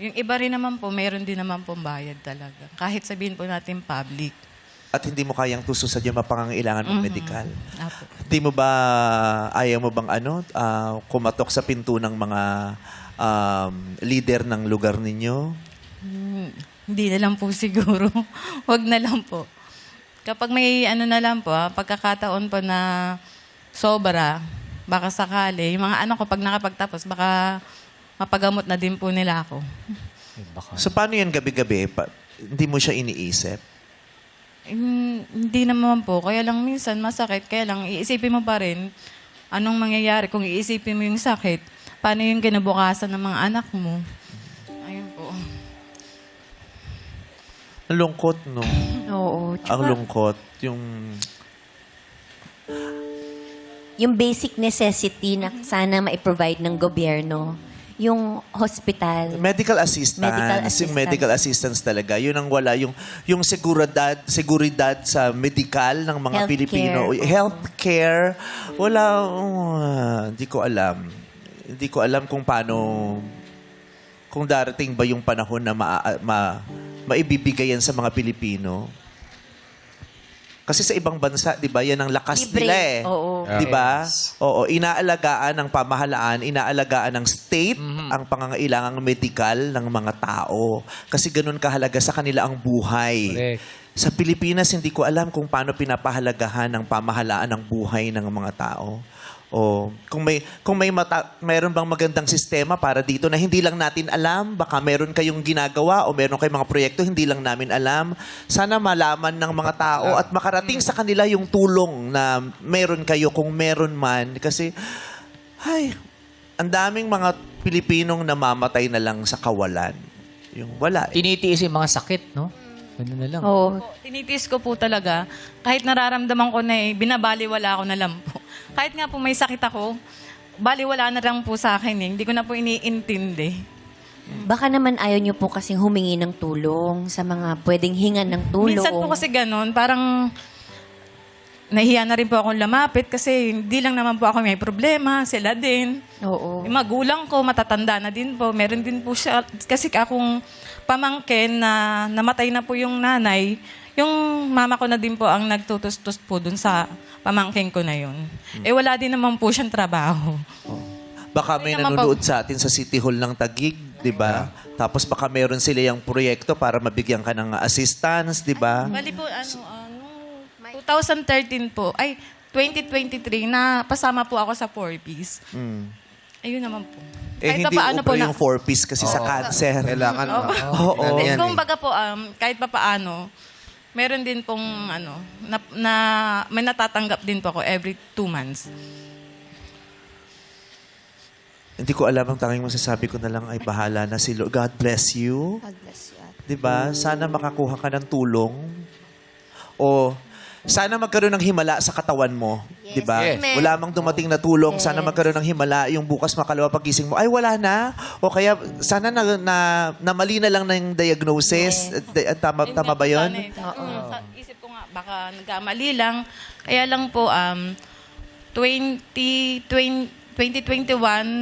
Speaker 8: yung iba rin naman po, meron din naman po bayad talaga. Kahit sabihin po natin public.
Speaker 1: at hindi mo kayang tususan yung mapangangailangan mong medikal.
Speaker 8: Apo.
Speaker 1: Hindi mo ba, ayaw mo bang kumatok sa pinto ng mga leader ng lugar ninyo?
Speaker 8: Hindi na lang po siguro. Wag na lang po. Kapag may na lang po, pagkakataon po na sobra, baka sakali, yung mga anak ko pag nakapagtapos, baka mapagamot na din po nila ako.
Speaker 1: So paano yan gabi-gabi? Hindi mo siya iniisip?
Speaker 8: Hindi naman po. Kaya lang minsan masakit. Kaya lang iisipin mo pa rin anong mangyayari kung iisipin mo yung sakit. Paano yung kinabukasan ng mga anak mo? Ayun po.
Speaker 1: Ang lungkot, no?
Speaker 9: Oo.
Speaker 1: Ang lungkot.
Speaker 9: Yung basic necessity na sana ma-provide ng gobyerno. Yung hospital.
Speaker 1: Medical assistance. Yung medical assistance talaga. Yun ang wala. Yung seguridad sa medical ng mga
Speaker 9: Healthcare.
Speaker 1: Pilipino. Healthcare. Wala. Hindi ko alam. Hindi ko alam kung paano, kung darating ba yung panahon na maibibigay yan sa mga Pilipino. Kasi sa ibang bansa, 'di ba, yan ang lakas
Speaker 9: Libre.
Speaker 1: nila eh.
Speaker 9: Oo.
Speaker 1: 'Di ba? Oo, inaalagaan ng pamahalaan, inaalagaan ng state ang pangangailangang medikal ng mga tao. Kasi ganun kahalaga sa kanila ang buhay.
Speaker 2: Correct.
Speaker 1: Sa Pilipinas, hindi ko alam kung paano pinapahalagahan ng pamahalaan ang buhay ng mga tao. O kung mayroon bang magandang sistema para dito na hindi lang natin alam, baka meron kayong ginagawa o meron kayong mga proyekto hindi lang namin alam. Sana malaman ng mga tao at makarating sa kanila yung tulong na meron kayo kung meron man. Kasi, ang daming mga Pilipinong namamatay na lang sa kawalan. Yung wala.
Speaker 2: Tinitiis yung mga sakit, no? Ganun na lang.
Speaker 9: Oo.
Speaker 8: Tinitiis ko po talaga. Kahit nararamdaman ko na binabaliwala ko na lang po. Kahit nga po may sakit ako, baliwala na lang po sa akin eh. Hindi ko na po iniintindi.
Speaker 9: Baka naman ayaw niyo po kasing humingi ng tulong sa mga pwedeng hingan ng tulong.
Speaker 8: Minsan po kasi ganun, parang nahiya na rin po akong lumapit kasi hindi lang naman po ako may problema, sila din.
Speaker 9: Oo.
Speaker 8: Yung magulang ko, matatanda na din po. Meron din po siya, kasi akong pamangkin na namatay na po yung nanay, yung mama ko na din po ang nagtutustos po dun sa pamangkin ko na yun. Wala din naman po siyang trabaho.
Speaker 1: Baka may
Speaker 8: Ay, naman
Speaker 1: nanonood sa atin sa City Hall ng Taguig, di ba? Tapos baka meron sila yung proyekto para mabigyan ka ng assistance, di ba?
Speaker 8: Bali po, 2013 po, 2023, na pasama po ako sa 4Ps. Ayun naman po.
Speaker 1: Hindi
Speaker 8: papaano
Speaker 1: upo yung 4-piece kasi sa cancer.
Speaker 3: Kailangan.
Speaker 1: Oo.
Speaker 3: Yan
Speaker 8: Kung
Speaker 3: eh.
Speaker 8: baga po, kahit papaano, meron din pong may natatanggap din po ako every 2 months.
Speaker 1: Hindi ko alam, ang tanging masasabi ko na lang ay bahala na si Lord. God bless you.
Speaker 6: God bless you.
Speaker 1: Di ba? Sana makakuha ka ng tulong. O sana magkaroon ng himala sa katawan mo. Di ba?
Speaker 10: Yes.
Speaker 1: Wala mang dumating na tulong. Sana magkaroon ng himala. Yung bukas makalawa pagising mo, ay wala na. O kaya sana na mali na lang ng diagnosis. Tama ba yun?
Speaker 8: Sa isip ko nga, baka nagkamali lang. Kaya lang po, 2021,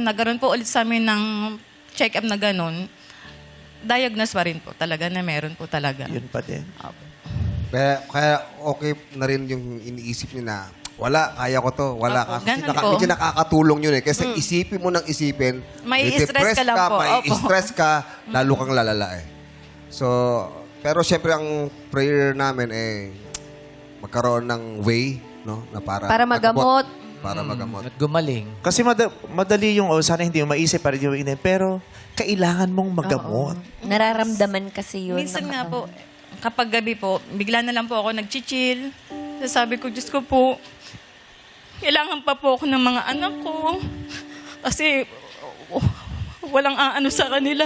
Speaker 8: nagkaroon po ulit sa amin ng check-up na ganun. Diagnose pa rin po talaga na meron po talaga.
Speaker 1: Yun pa din.
Speaker 3: Kaya okay na rin yung iniisip niyo na wala, kaya ko to. Wala
Speaker 8: Opo,
Speaker 3: ka. Kasi
Speaker 8: ganun po.
Speaker 3: medyo nakakatulong yun eh. Kasi isipin mo ng isipin.
Speaker 8: May
Speaker 3: i-depress
Speaker 8: stress ka lang po.
Speaker 3: May
Speaker 8: Opo.
Speaker 3: stress ka, lalo kang lalala eh. So, pero syempre ang prayer namin magkaroon ng way, no? Na para
Speaker 10: magamot.
Speaker 3: Para magamot.
Speaker 2: At gumaling.
Speaker 1: Kasi madali yung, sana hindi mo maisip, para hindi mo inin, pero kailangan mong magamot.
Speaker 9: Nararamdaman kasi yun.
Speaker 8: Minsan nga po, kapag gabi po, bigla na lang po ako nag-chill. Sabi ko, Diyos ko po, kailangan pa po ako ng mga anak ko. Kasi walang aano sa kanila.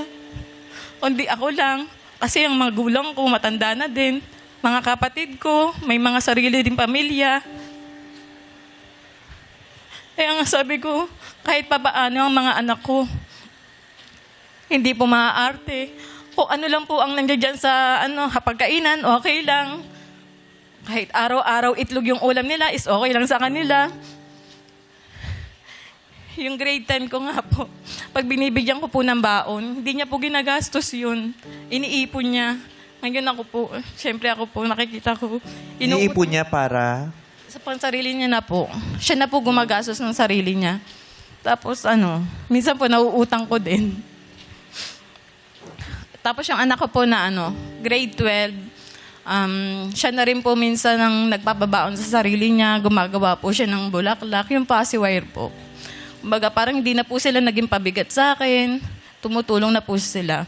Speaker 8: Kundi ako lang. Kasi ang magulang ko, matanda na din. mga kapatid ko, may mga sarili din pamilya. Kaya nga sabi ko, kahit papaano ang mga anak ko, hindi po maaarte. Kung ano lang po ang nandiyan sa hapagkainan, okay lang. Kahit araw-araw itlog yung ulam nila, is okay lang sa kanila. Yung grade 10 ko nga po, pag binibigyan ko po ng baon, hindi niya po ginagastos yun. Iniipon niya. Ngayon ako po, syempre ako po, nakikita ko.
Speaker 1: Iniipon niya para...
Speaker 8: Sa pansarili niya na po. Siya na po gumagastos ng sarili niya. Tapos minsan po nauutang ko din. Tapos yung anak ko po na grade 12, siya na rin po minsan ang nagpapabaon sa sarili niya, gumagawa po siya ng bulaklak, yung paciwire po. Kumbaga parang hindi na po sila naging pabigat sa akin, tumutulong na po sila.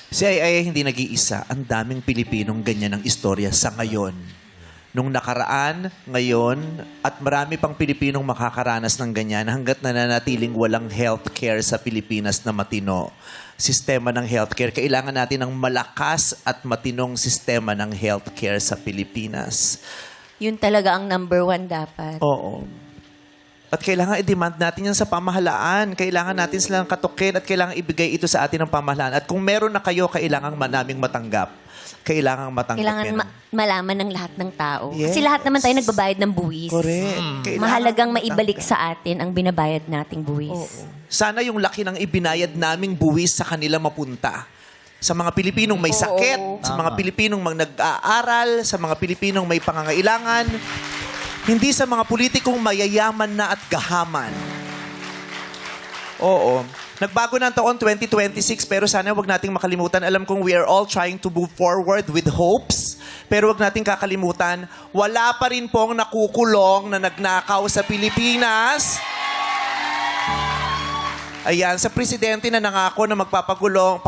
Speaker 1: Si Ay hindi nag-iisa. Ang daming Pilipinong ganyan ang istorya sa ngayon. Nung nakaraan, ngayon, at marami pang Pilipinong makakaranas ng ganyan hanggat nananatiling walang healthcare sa Pilipinas na matino. Sistema ng healthcare. Kailangan natin ng malakas at matinong sistema ng healthcare sa Pilipinas.
Speaker 9: Yun talaga ang number 1 dapat.
Speaker 1: Oo. At kailangan i-demand natin yan sa pamahalaan. Kailangan natin silang katukin at kailangan ibigay ito sa atin ng pamahalaan. At kung meron na kayo, kailangan naming matanggap. Kailangan matanggap
Speaker 9: Kailangan
Speaker 1: yan.
Speaker 9: malaman ng lahat ng tao.
Speaker 1: Yes.
Speaker 9: Kasi lahat naman tayo nagbabayad ng buwis.
Speaker 1: Correct. Kailangan
Speaker 9: Mahalagang
Speaker 1: matanggap.
Speaker 9: maibalik sa atin ang binabayad nating buwis.
Speaker 1: Sana yung laki ng ibinayad naming buwis sa kanila mapunta. Sa mga Pilipinong may sakit, sa mga Pilipinong nag-aaral, sa mga Pilipinong may pangangailangan, hindi sa mga politikong mayayaman na at gahaman. Oo. Nagbago na ang taon 2026 pero sana wag nating makalimutan. Alam kong we are all trying to move forward with hopes. Pero wag nating kakalimutan, wala pa rin pong nakukulong na nagnakaw sa Pilipinas. Ayan, sa presidente na nangako na magpapakulong,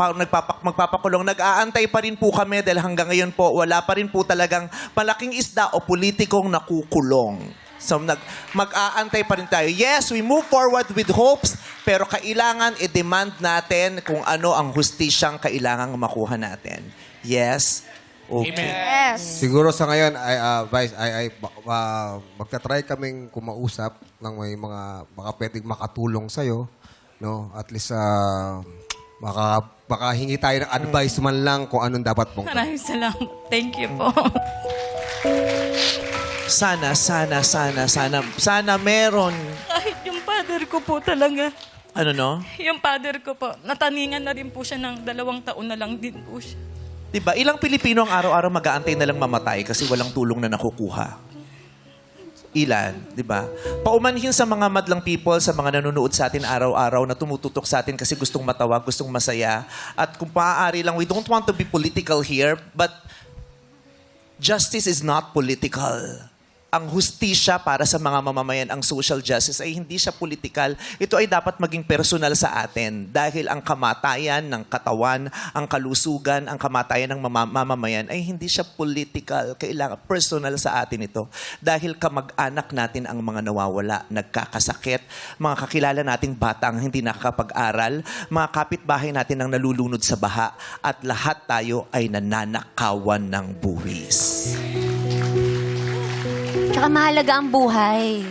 Speaker 1: nag-aantay pa rin po kami dahil hanggang ngayon po, wala pa rin po talagang malaking isda o politikong nakukulong. So, mag-aantay pa rin tayo. Yes, we move forward with hopes, pero kailangan i-demand natin kung ano ang hustisyang kailangang makuha natin. Yes? Okay.
Speaker 10: Yes.
Speaker 3: Siguro sa ngayon, Vice, magta-try kaming kumausap ng may mga baka pwedeng makatulong sa'yo. No? At least, baka hingi tayo ng advice man lang kung anong dapat mong.
Speaker 8: Maraming salamat. Thank you po.
Speaker 1: Sana meron.
Speaker 8: Kahit yung father ko po talaga.
Speaker 1: Ano no?
Speaker 8: Yung father ko po, nataningan na rin po siya ng 2 taon na lang din po siya.
Speaker 1: Diba? Ilang Pilipino ang araw-araw mag-aantay na lang mamatay kasi walang tulong na nakukuha? Ilan? Diba? Paumanhin sa mga madlang people, sa mga nanonood sa atin araw-araw na tumututok sa atin kasi gustong matawa, gustong masaya. At kung maaari lang, we don't want to be political here, but justice is not political. Ang hustisya para sa mga mamamayan, ang social justice, ay hindi siya politikal. Ito ay dapat maging personal sa atin dahil ang kamatayan ng katawan, ang kalusugan, ang kamatayan ng mamamayan ay hindi siya political. Kailangan personal sa atin ito. Dahil kamag-anak natin ang mga nawawala, nagkakasakit, mga kakilala nating batang hindi nakakapag-aral, mga kapitbahay natin ang nalulunod sa baha, at lahat tayo ay nananakawan ng buwis.
Speaker 9: Tsaka mahalaga ang buhay.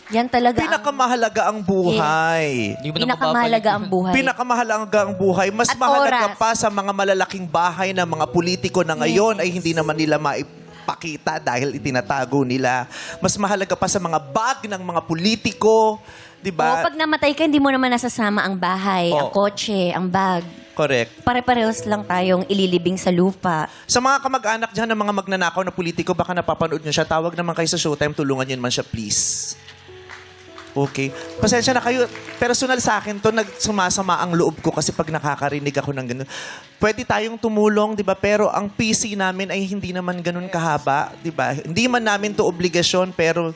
Speaker 9: Yan talaga
Speaker 1: Pinakamahalaga ang buhay.
Speaker 2: Hindi mo na
Speaker 9: pinakamahalaga ang buhay.
Speaker 1: Pinakamahalaga ang buhay. Mas
Speaker 9: At
Speaker 1: mahalaga
Speaker 9: oras.
Speaker 1: pa sa mga malalaking bahay ng mga politiko na ngayon ay hindi naman nila maipakita dahil itinatago nila. Mas mahalaga pa sa mga bag ng mga politiko. Diba?
Speaker 9: Pag namatay ka, hindi mo naman nasasama ang bahay, ang kotse, ang bag.
Speaker 1: Correct.
Speaker 9: Pare-parehos lang tayong ililibing sa lupa.
Speaker 1: Sa mga kamag-anak dyan ng mga magnanakaw na politiko, baka napapanood nyo siya, tawag naman kayo sa Showtime, tulungan nyo naman siya, please. Okay. Pasensya na kayo. Personal sa akin to, nagsumasama ang loob ko kasi pag nakakarinig ako ng ganun. Pwede tayong tumulong, di ba? Pero ang PC namin ay hindi naman ganun kahaba, di ba? Hindi man namin to obligasyon, pero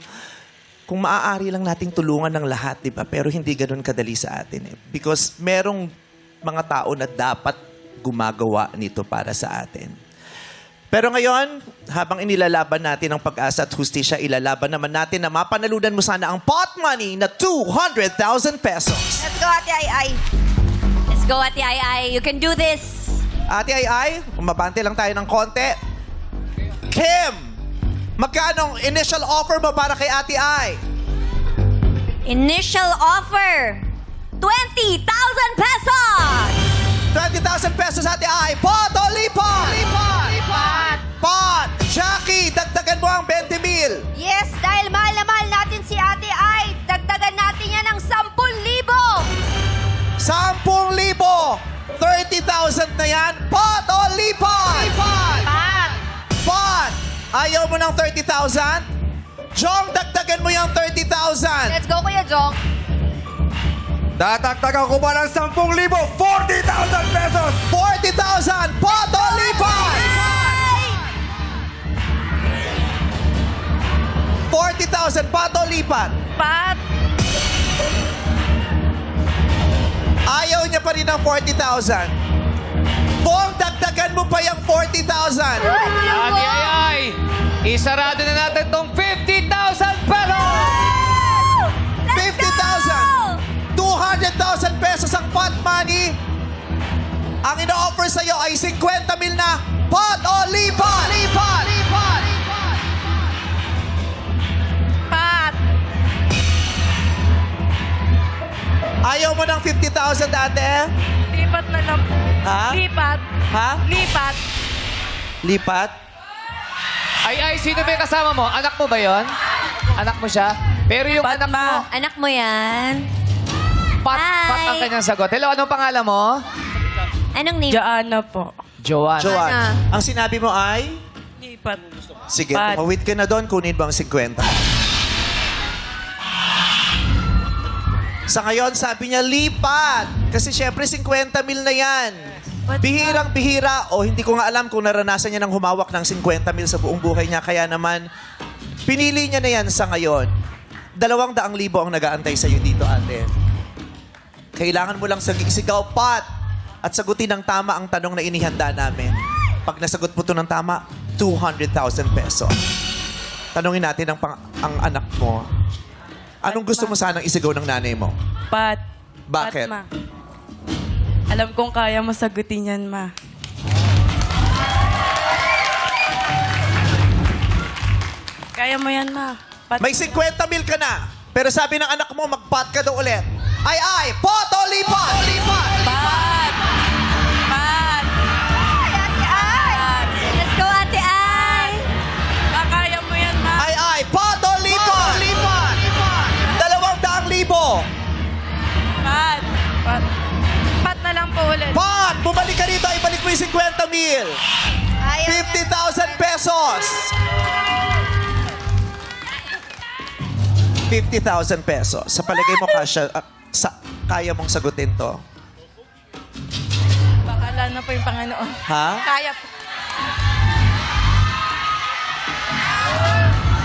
Speaker 1: kung maaari lang nating tulungan ng lahat, di ba? Pero hindi ganun kadali sa atin. Because merong mga tao na dapat gumagawa nito para sa atin. Pero ngayon, habang inilalaban natin ang pag-asa at hustisya, ilalaban naman natin na mapanalunan mo sana ang pot money na 200,000 pesos.
Speaker 10: Let's go, Ate Ai.
Speaker 9: Let's go, Ate Ai. You can do this.
Speaker 1: Ate Ai, umabante lang tayo ng konti. Kim, magkano initial offer mo para kay Ate Ai?
Speaker 10: Initial offer, 20,000 pesos!
Speaker 1: 20,000 pesos, Ate Ai. Pot o lipat?
Speaker 10: Lipat!
Speaker 1: Pot! Jackie, dagdagan mo ang 20,000.
Speaker 10: Yes, dahil mahal na mahal natin si Ate Ai, dagdagan natin yan ng 10,000!
Speaker 1: 10,000. 30,000 na yan. Pot o lipat?
Speaker 10: Pat!
Speaker 1: Pot! Ayaw mo ng 30,000? Jong, dagdagan mo yung 30,000.
Speaker 10: Let's go, Kuya Jong.
Speaker 3: Tatagtagan ko ba ng 10,000? 40,000 pesos!
Speaker 1: 40,000. Pot o lipat? 40,000. Pot o lipat?
Speaker 8: Pat!
Speaker 1: Ayaw niya pa rin ng 40,000. Bong, dagdagan mo pa yung 40,000.
Speaker 2: Ate Ai, isarado na natin tong 50,000 pesos!
Speaker 1: 50,000. 200,000 pesos ang pot money. Ang ino-offer sa'yo ay 50,000 na pot o lipat?
Speaker 8: Pat!
Speaker 1: Ayaw mo ng 50,000 dati?
Speaker 8: Lipat na lang po.
Speaker 1: Ha?
Speaker 8: Lipat.
Speaker 1: Ha?
Speaker 8: Lipat.
Speaker 1: Lipat?
Speaker 2: Ay, sino ba yung kasama mo? Anak mo ba yon? Anak mo siya? Pero yung anak mo,
Speaker 9: Anak mo yan?
Speaker 2: pat ang
Speaker 9: Hi.
Speaker 2: kanyang sagot. Hello, anong pangalan mo?
Speaker 9: Anong name?
Speaker 8: Joanna po.
Speaker 2: Joanne.
Speaker 1: Joanne, ang sinabi mo ay?
Speaker 8: Lipat.
Speaker 1: Sige,
Speaker 8: Pat.
Speaker 1: tumawid ka na doon. Kunin mo ang 50. Sa ngayon, sabi niya, lipat. Kasi syempre, 50,000 na yan. Bihirang-bihira. O hindi ko nga alam kung naranasan niya ng humawak ng 50,000 sa buong buhay niya. Kaya naman, pinili niya na yan sa ngayon. 200,000 ang nag-aantay sa'yo dito, ate. Kailangan mo lang sigaw, Pat, at sagutin ng tama ang tanong na inihanda namin. Pag nasagot mo to ng tama, 200,000 pesos. Tanungin natin ang anak mo. Anong gusto mo sanang isigaw ng nanay mo?
Speaker 8: Pat.
Speaker 1: Bakit?
Speaker 8: Pat, ma. Alam kong kaya mo sagutin yan, ma. Kaya mo yan, ma. Pat.
Speaker 1: May 50,000 ka na. Pero sabi ng anak mo, mag-pot ka daw ulit. Ay, pot o lipat?
Speaker 8: Pat! Pat!
Speaker 10: Ate Ai! Let's go, Ate Ai!
Speaker 8: Kaya mo yan, ma.
Speaker 1: Ay, pot o lipat? 200,000.
Speaker 8: Pat! Pat! Pat na lang po ulit.
Speaker 1: Pot! Bumalik ka rito. Ibalik mo yung 50,000.
Speaker 10: Ayaw
Speaker 1: 50,000 pesos. 50,000 pesos. Sa palagay mo, kaya mong sagutin to?
Speaker 8: Bakala na po yung Panginoon.
Speaker 1: Ha?
Speaker 8: Kaya po.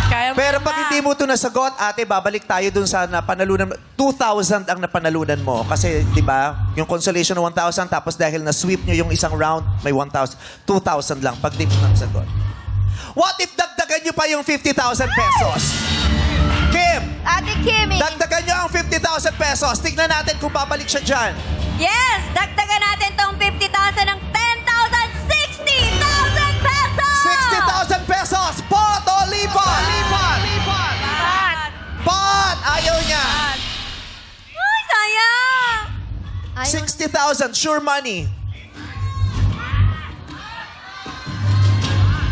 Speaker 8: Kaya mo
Speaker 1: Pero
Speaker 8: yan,
Speaker 1: pag
Speaker 8: ma.
Speaker 1: hindi mo ito nasagot, ate, babalik tayo dun sa napanalunan. 2,000 ang napanalunan mo. Kasi, di ba, yung consolation 1,000, tapos dahil na-sweep nyo yung isang round, may 1,000. 2,000 lang pag di mo nasagot. What if dagdagan nyo pa yung 50,000 pesos? Kim,
Speaker 10: Ate Kimmy!
Speaker 1: dagdagan nyo ang 50,000 pesos. Tignan natin kung babalik siya dyan.
Speaker 10: Yes! Dagdagan natin tong 50,000 ng 10,000! 60,000 pesos!
Speaker 1: 60,000 pesos. Pot o lipat?
Speaker 8: Pat!
Speaker 1: Pot! Ayaw niya.
Speaker 10: Ay, sayang! Ayaw.
Speaker 1: 60,000. Sure money.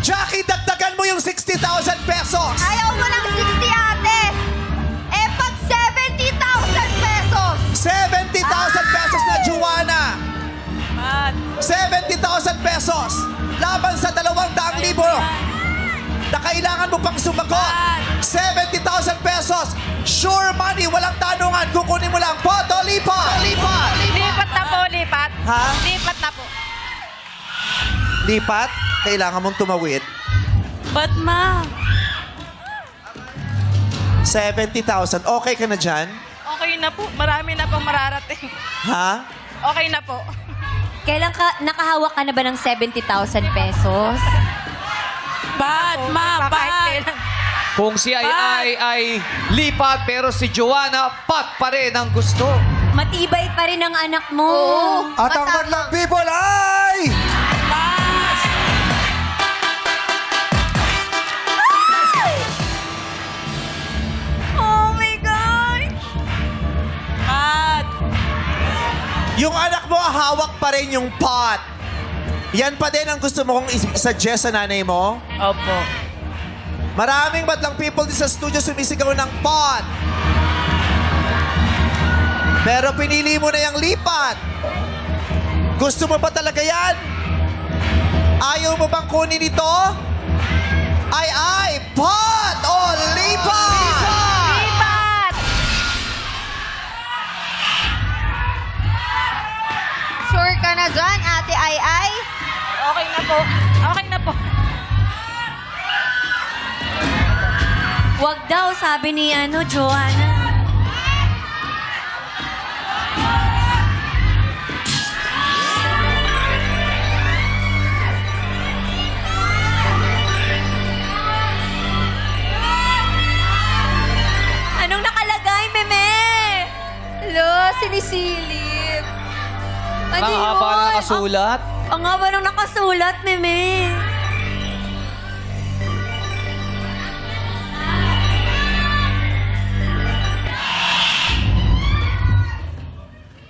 Speaker 1: Jackie, dagdagan mo yung 60,000 pesos.
Speaker 10: Ayaw mo ng 60, ate! Eh, pag 70,000 pesos!
Speaker 1: 70,000 pesos na Joanna.
Speaker 8: Pat!
Speaker 1: 70,000 pesos. Laban sa 200,000 na kailangan mo pang sumagot. 70,000 pesos. Sure money. Walang tanungan. Kukunin mo lang. Pot o lipat?
Speaker 8: Lipat na po, lipat.
Speaker 1: Ha?
Speaker 8: Lipat na po.
Speaker 1: Lipat? Kailangan mong tumawid.
Speaker 8: Pat, ma.
Speaker 1: 70,000. Okay ka na dyan?
Speaker 8: Okay na po. Marami na pong mararating.
Speaker 1: Ha?
Speaker 8: Okay na po.
Speaker 9: Kailan ka, nakahawak ka na ba ng 70,000 pesos?
Speaker 8: Pat, ma. Kahit
Speaker 2: Ah.
Speaker 8: kailan.
Speaker 2: Kung si ay lipat, pero si Joanna, pat pa rin ang gusto.
Speaker 9: Matibay pa rin ang anak mo.
Speaker 3: At ang madlang people ay...
Speaker 1: Yung anak mo, hawak pa rin yung pot. Yan pa din ang gusto mo kong suggest sa nanay mo?
Speaker 8: Opo.
Speaker 1: Maraming batlang people din sa studio sumisigaw ng pot. Pero pinili mo na yung lipat. Gusto mo ba talaga yan? Ayaw mo bang kunin ito? Ay, pot o lipat!
Speaker 10: Lipat! Sure ka na dyan, Ate Ay?
Speaker 8: Okay na po. Okay na po.
Speaker 9: Wag daw, sabi ni Joanna. Anong nakalagay, Meme?
Speaker 10: Hello, sinisilip.
Speaker 2: Ang haba na nakasulat.
Speaker 9: Ang haba nung nakasulat, Meme.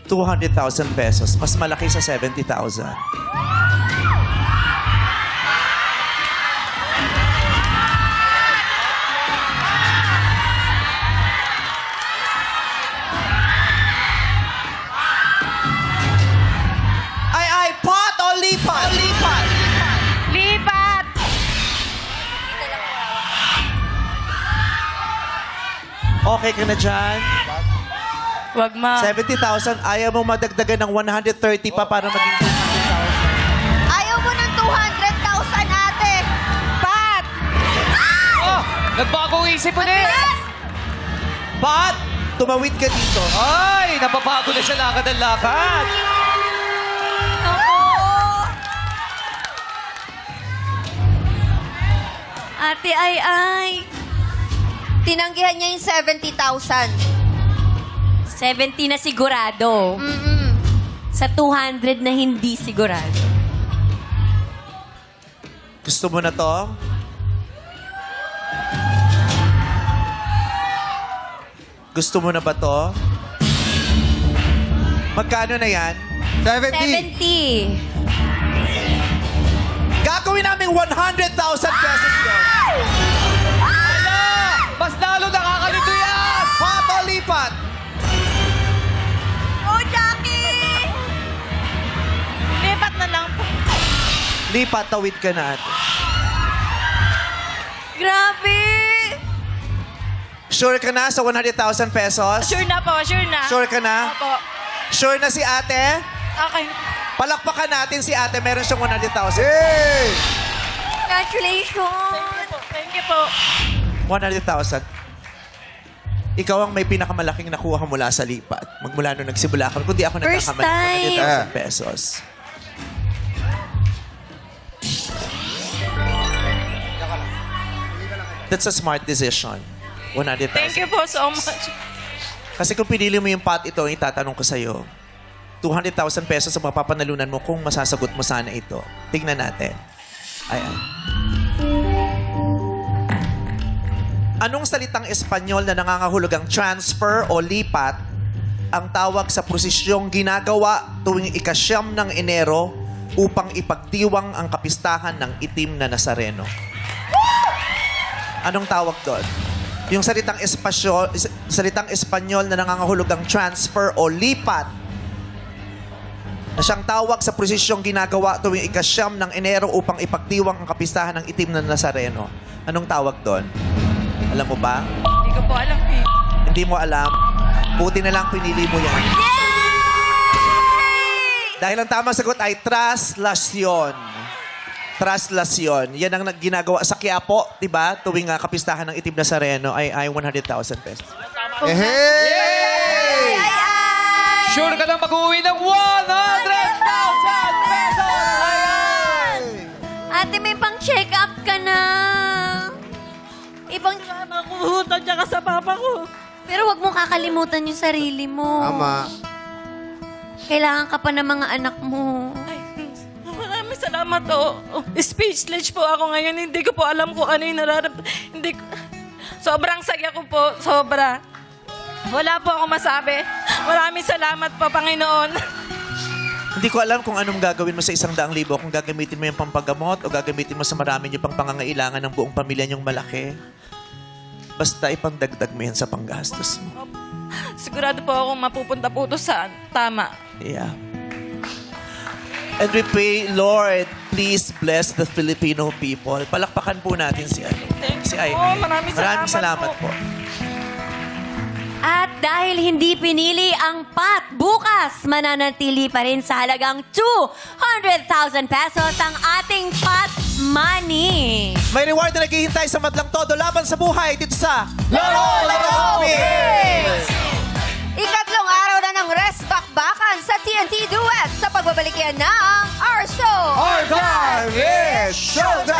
Speaker 1: ₱200,000. Mas malaki sa 70,000. Ay, pot o lipat? Lipat!
Speaker 10: Lipat!
Speaker 1: Okay ka na dyan?
Speaker 8: Wag, ma.
Speaker 1: 70,000, ayaw mo madagdagan ng 130 pa para maging 200,000.
Speaker 10: Ayaw mo ng 200,000, ate. Pat!
Speaker 2: Oh, nagbagong isip mo din.
Speaker 1: But, tumawid ka dito.
Speaker 2: Ay, napapago na siya lakad ang lakad.
Speaker 9: Ate Ay.
Speaker 10: Tinanggihan niya yung 70,000.
Speaker 9: 70 na sigurado. Sa 200 na hindi sigurado.
Speaker 1: Gusto mo na to? Gusto mo na ba to? Magkano na yan?
Speaker 3: 70.
Speaker 9: 70.
Speaker 1: Gagawin namin 100,000 pesos yun.
Speaker 2: Mas lalo nakakalito yan.
Speaker 1: Pot o lipat?
Speaker 10: Oh, Jackie!
Speaker 8: Lipat na lang po.
Speaker 1: Lipat, tawid ka na ate.
Speaker 9: Grabe!
Speaker 1: Sure ka na sa 100,000 pesos?
Speaker 8: Sure na po, sure na.
Speaker 1: Sure ka na?
Speaker 8: Opo.
Speaker 1: Sure na si ate?
Speaker 8: Okay.
Speaker 1: Palakpakan natin si ate. Meron siyang 100,000.
Speaker 3: Hey!
Speaker 10: Congratulations!
Speaker 8: Thank you po.
Speaker 1: 100,000. Ikaw ang may pinakamalaking nakuha mula sa lipat. Magmula nung nagsimula ka. Kundi ako
Speaker 9: First
Speaker 1: nagkakamali.
Speaker 9: time.
Speaker 1: 100,000 pesos. That's a smart decision. 100,000.
Speaker 8: Thank you po so much.
Speaker 1: Kasi kung pinili mo yung pot ito, itatanong ko sa'yo, 200,000 pesos ang mapapanalunan mo kung masasagot mo sana ito. Tingnan natin. Ay. Anong salitang Espanyol na nangangahulugang transfer o lipat ang tawag sa prosisyong ginagawa tuwing ika-9 ng Enero upang ipagdiwang ang kapistahan ng itim na Nazareno? Anong tawag doon? Yung salitang Espanyol na nangangahulugang transfer o lipat na siyang tawag sa prosisyong ginagawa tuwing ika-9 ng Enero upang ipagdiwang ang kapistahan ng itim na Nazareno. Anong tawag doon? Alam mo ba?
Speaker 8: Hindi ko po alam.
Speaker 1: Hindi mo alam. Buti na lang pinili mo yan. Dahil ang tamang sagot ay traslasyon. Traslasyon. Yan ang ginagawa sa Quiapo, di ba? Tuwing kapistahan ng itim na Nazareno ay 100,000 pesos.
Speaker 3: Hey!
Speaker 2: Sure ka na mag-uwi ng 100,000 pesos. Ayan!
Speaker 9: Ate, may pang-check up ka na. Ibang...
Speaker 8: Nakuhutan niya ka sa papa ko.
Speaker 9: Pero wag mo kakalimutan yung sarili mo.
Speaker 3: Tama.
Speaker 9: Kailangan ka pa ng mga anak mo.
Speaker 8: Ay, maraming salamat po. Speechless po ako ngayon. Hindi ko po alam kung ano yung nararamdaman. Hindi ko... Sobrang saya ko po. Sobra. Wala po ako masabi. Maraming salamat po, Panginoon.
Speaker 1: Hindi ko alam kung anong gagawin mo sa 100,000 kung gagamitin mo yung pampagamot o gagamitin mo sa marami yung pang pangangailangan ng buong pamilya niyong malaki. Basta ipangdagdag mo yan sa panggastos mo.
Speaker 8: Sigurado po akong mapupunta po ito sa tama.
Speaker 1: Yeah. And we pray, Lord, please bless the Filipino people. Palakpakan po natin si si Ivy.
Speaker 8: Maraming
Speaker 1: salamat po.
Speaker 9: At dahil hindi pinili ang PAT, bukas mananatili pa rin sa halagang 200,000 pesos ang ating PAT Money.
Speaker 1: May reward na naghihintay sa Madlang Todo laban sa buhay dito sa
Speaker 10: Laro Ikatlong araw na ng Rest Bakbakan sa TNT Duet sa pagbabalik yan ng Our Show!
Speaker 3: Our time is showtime!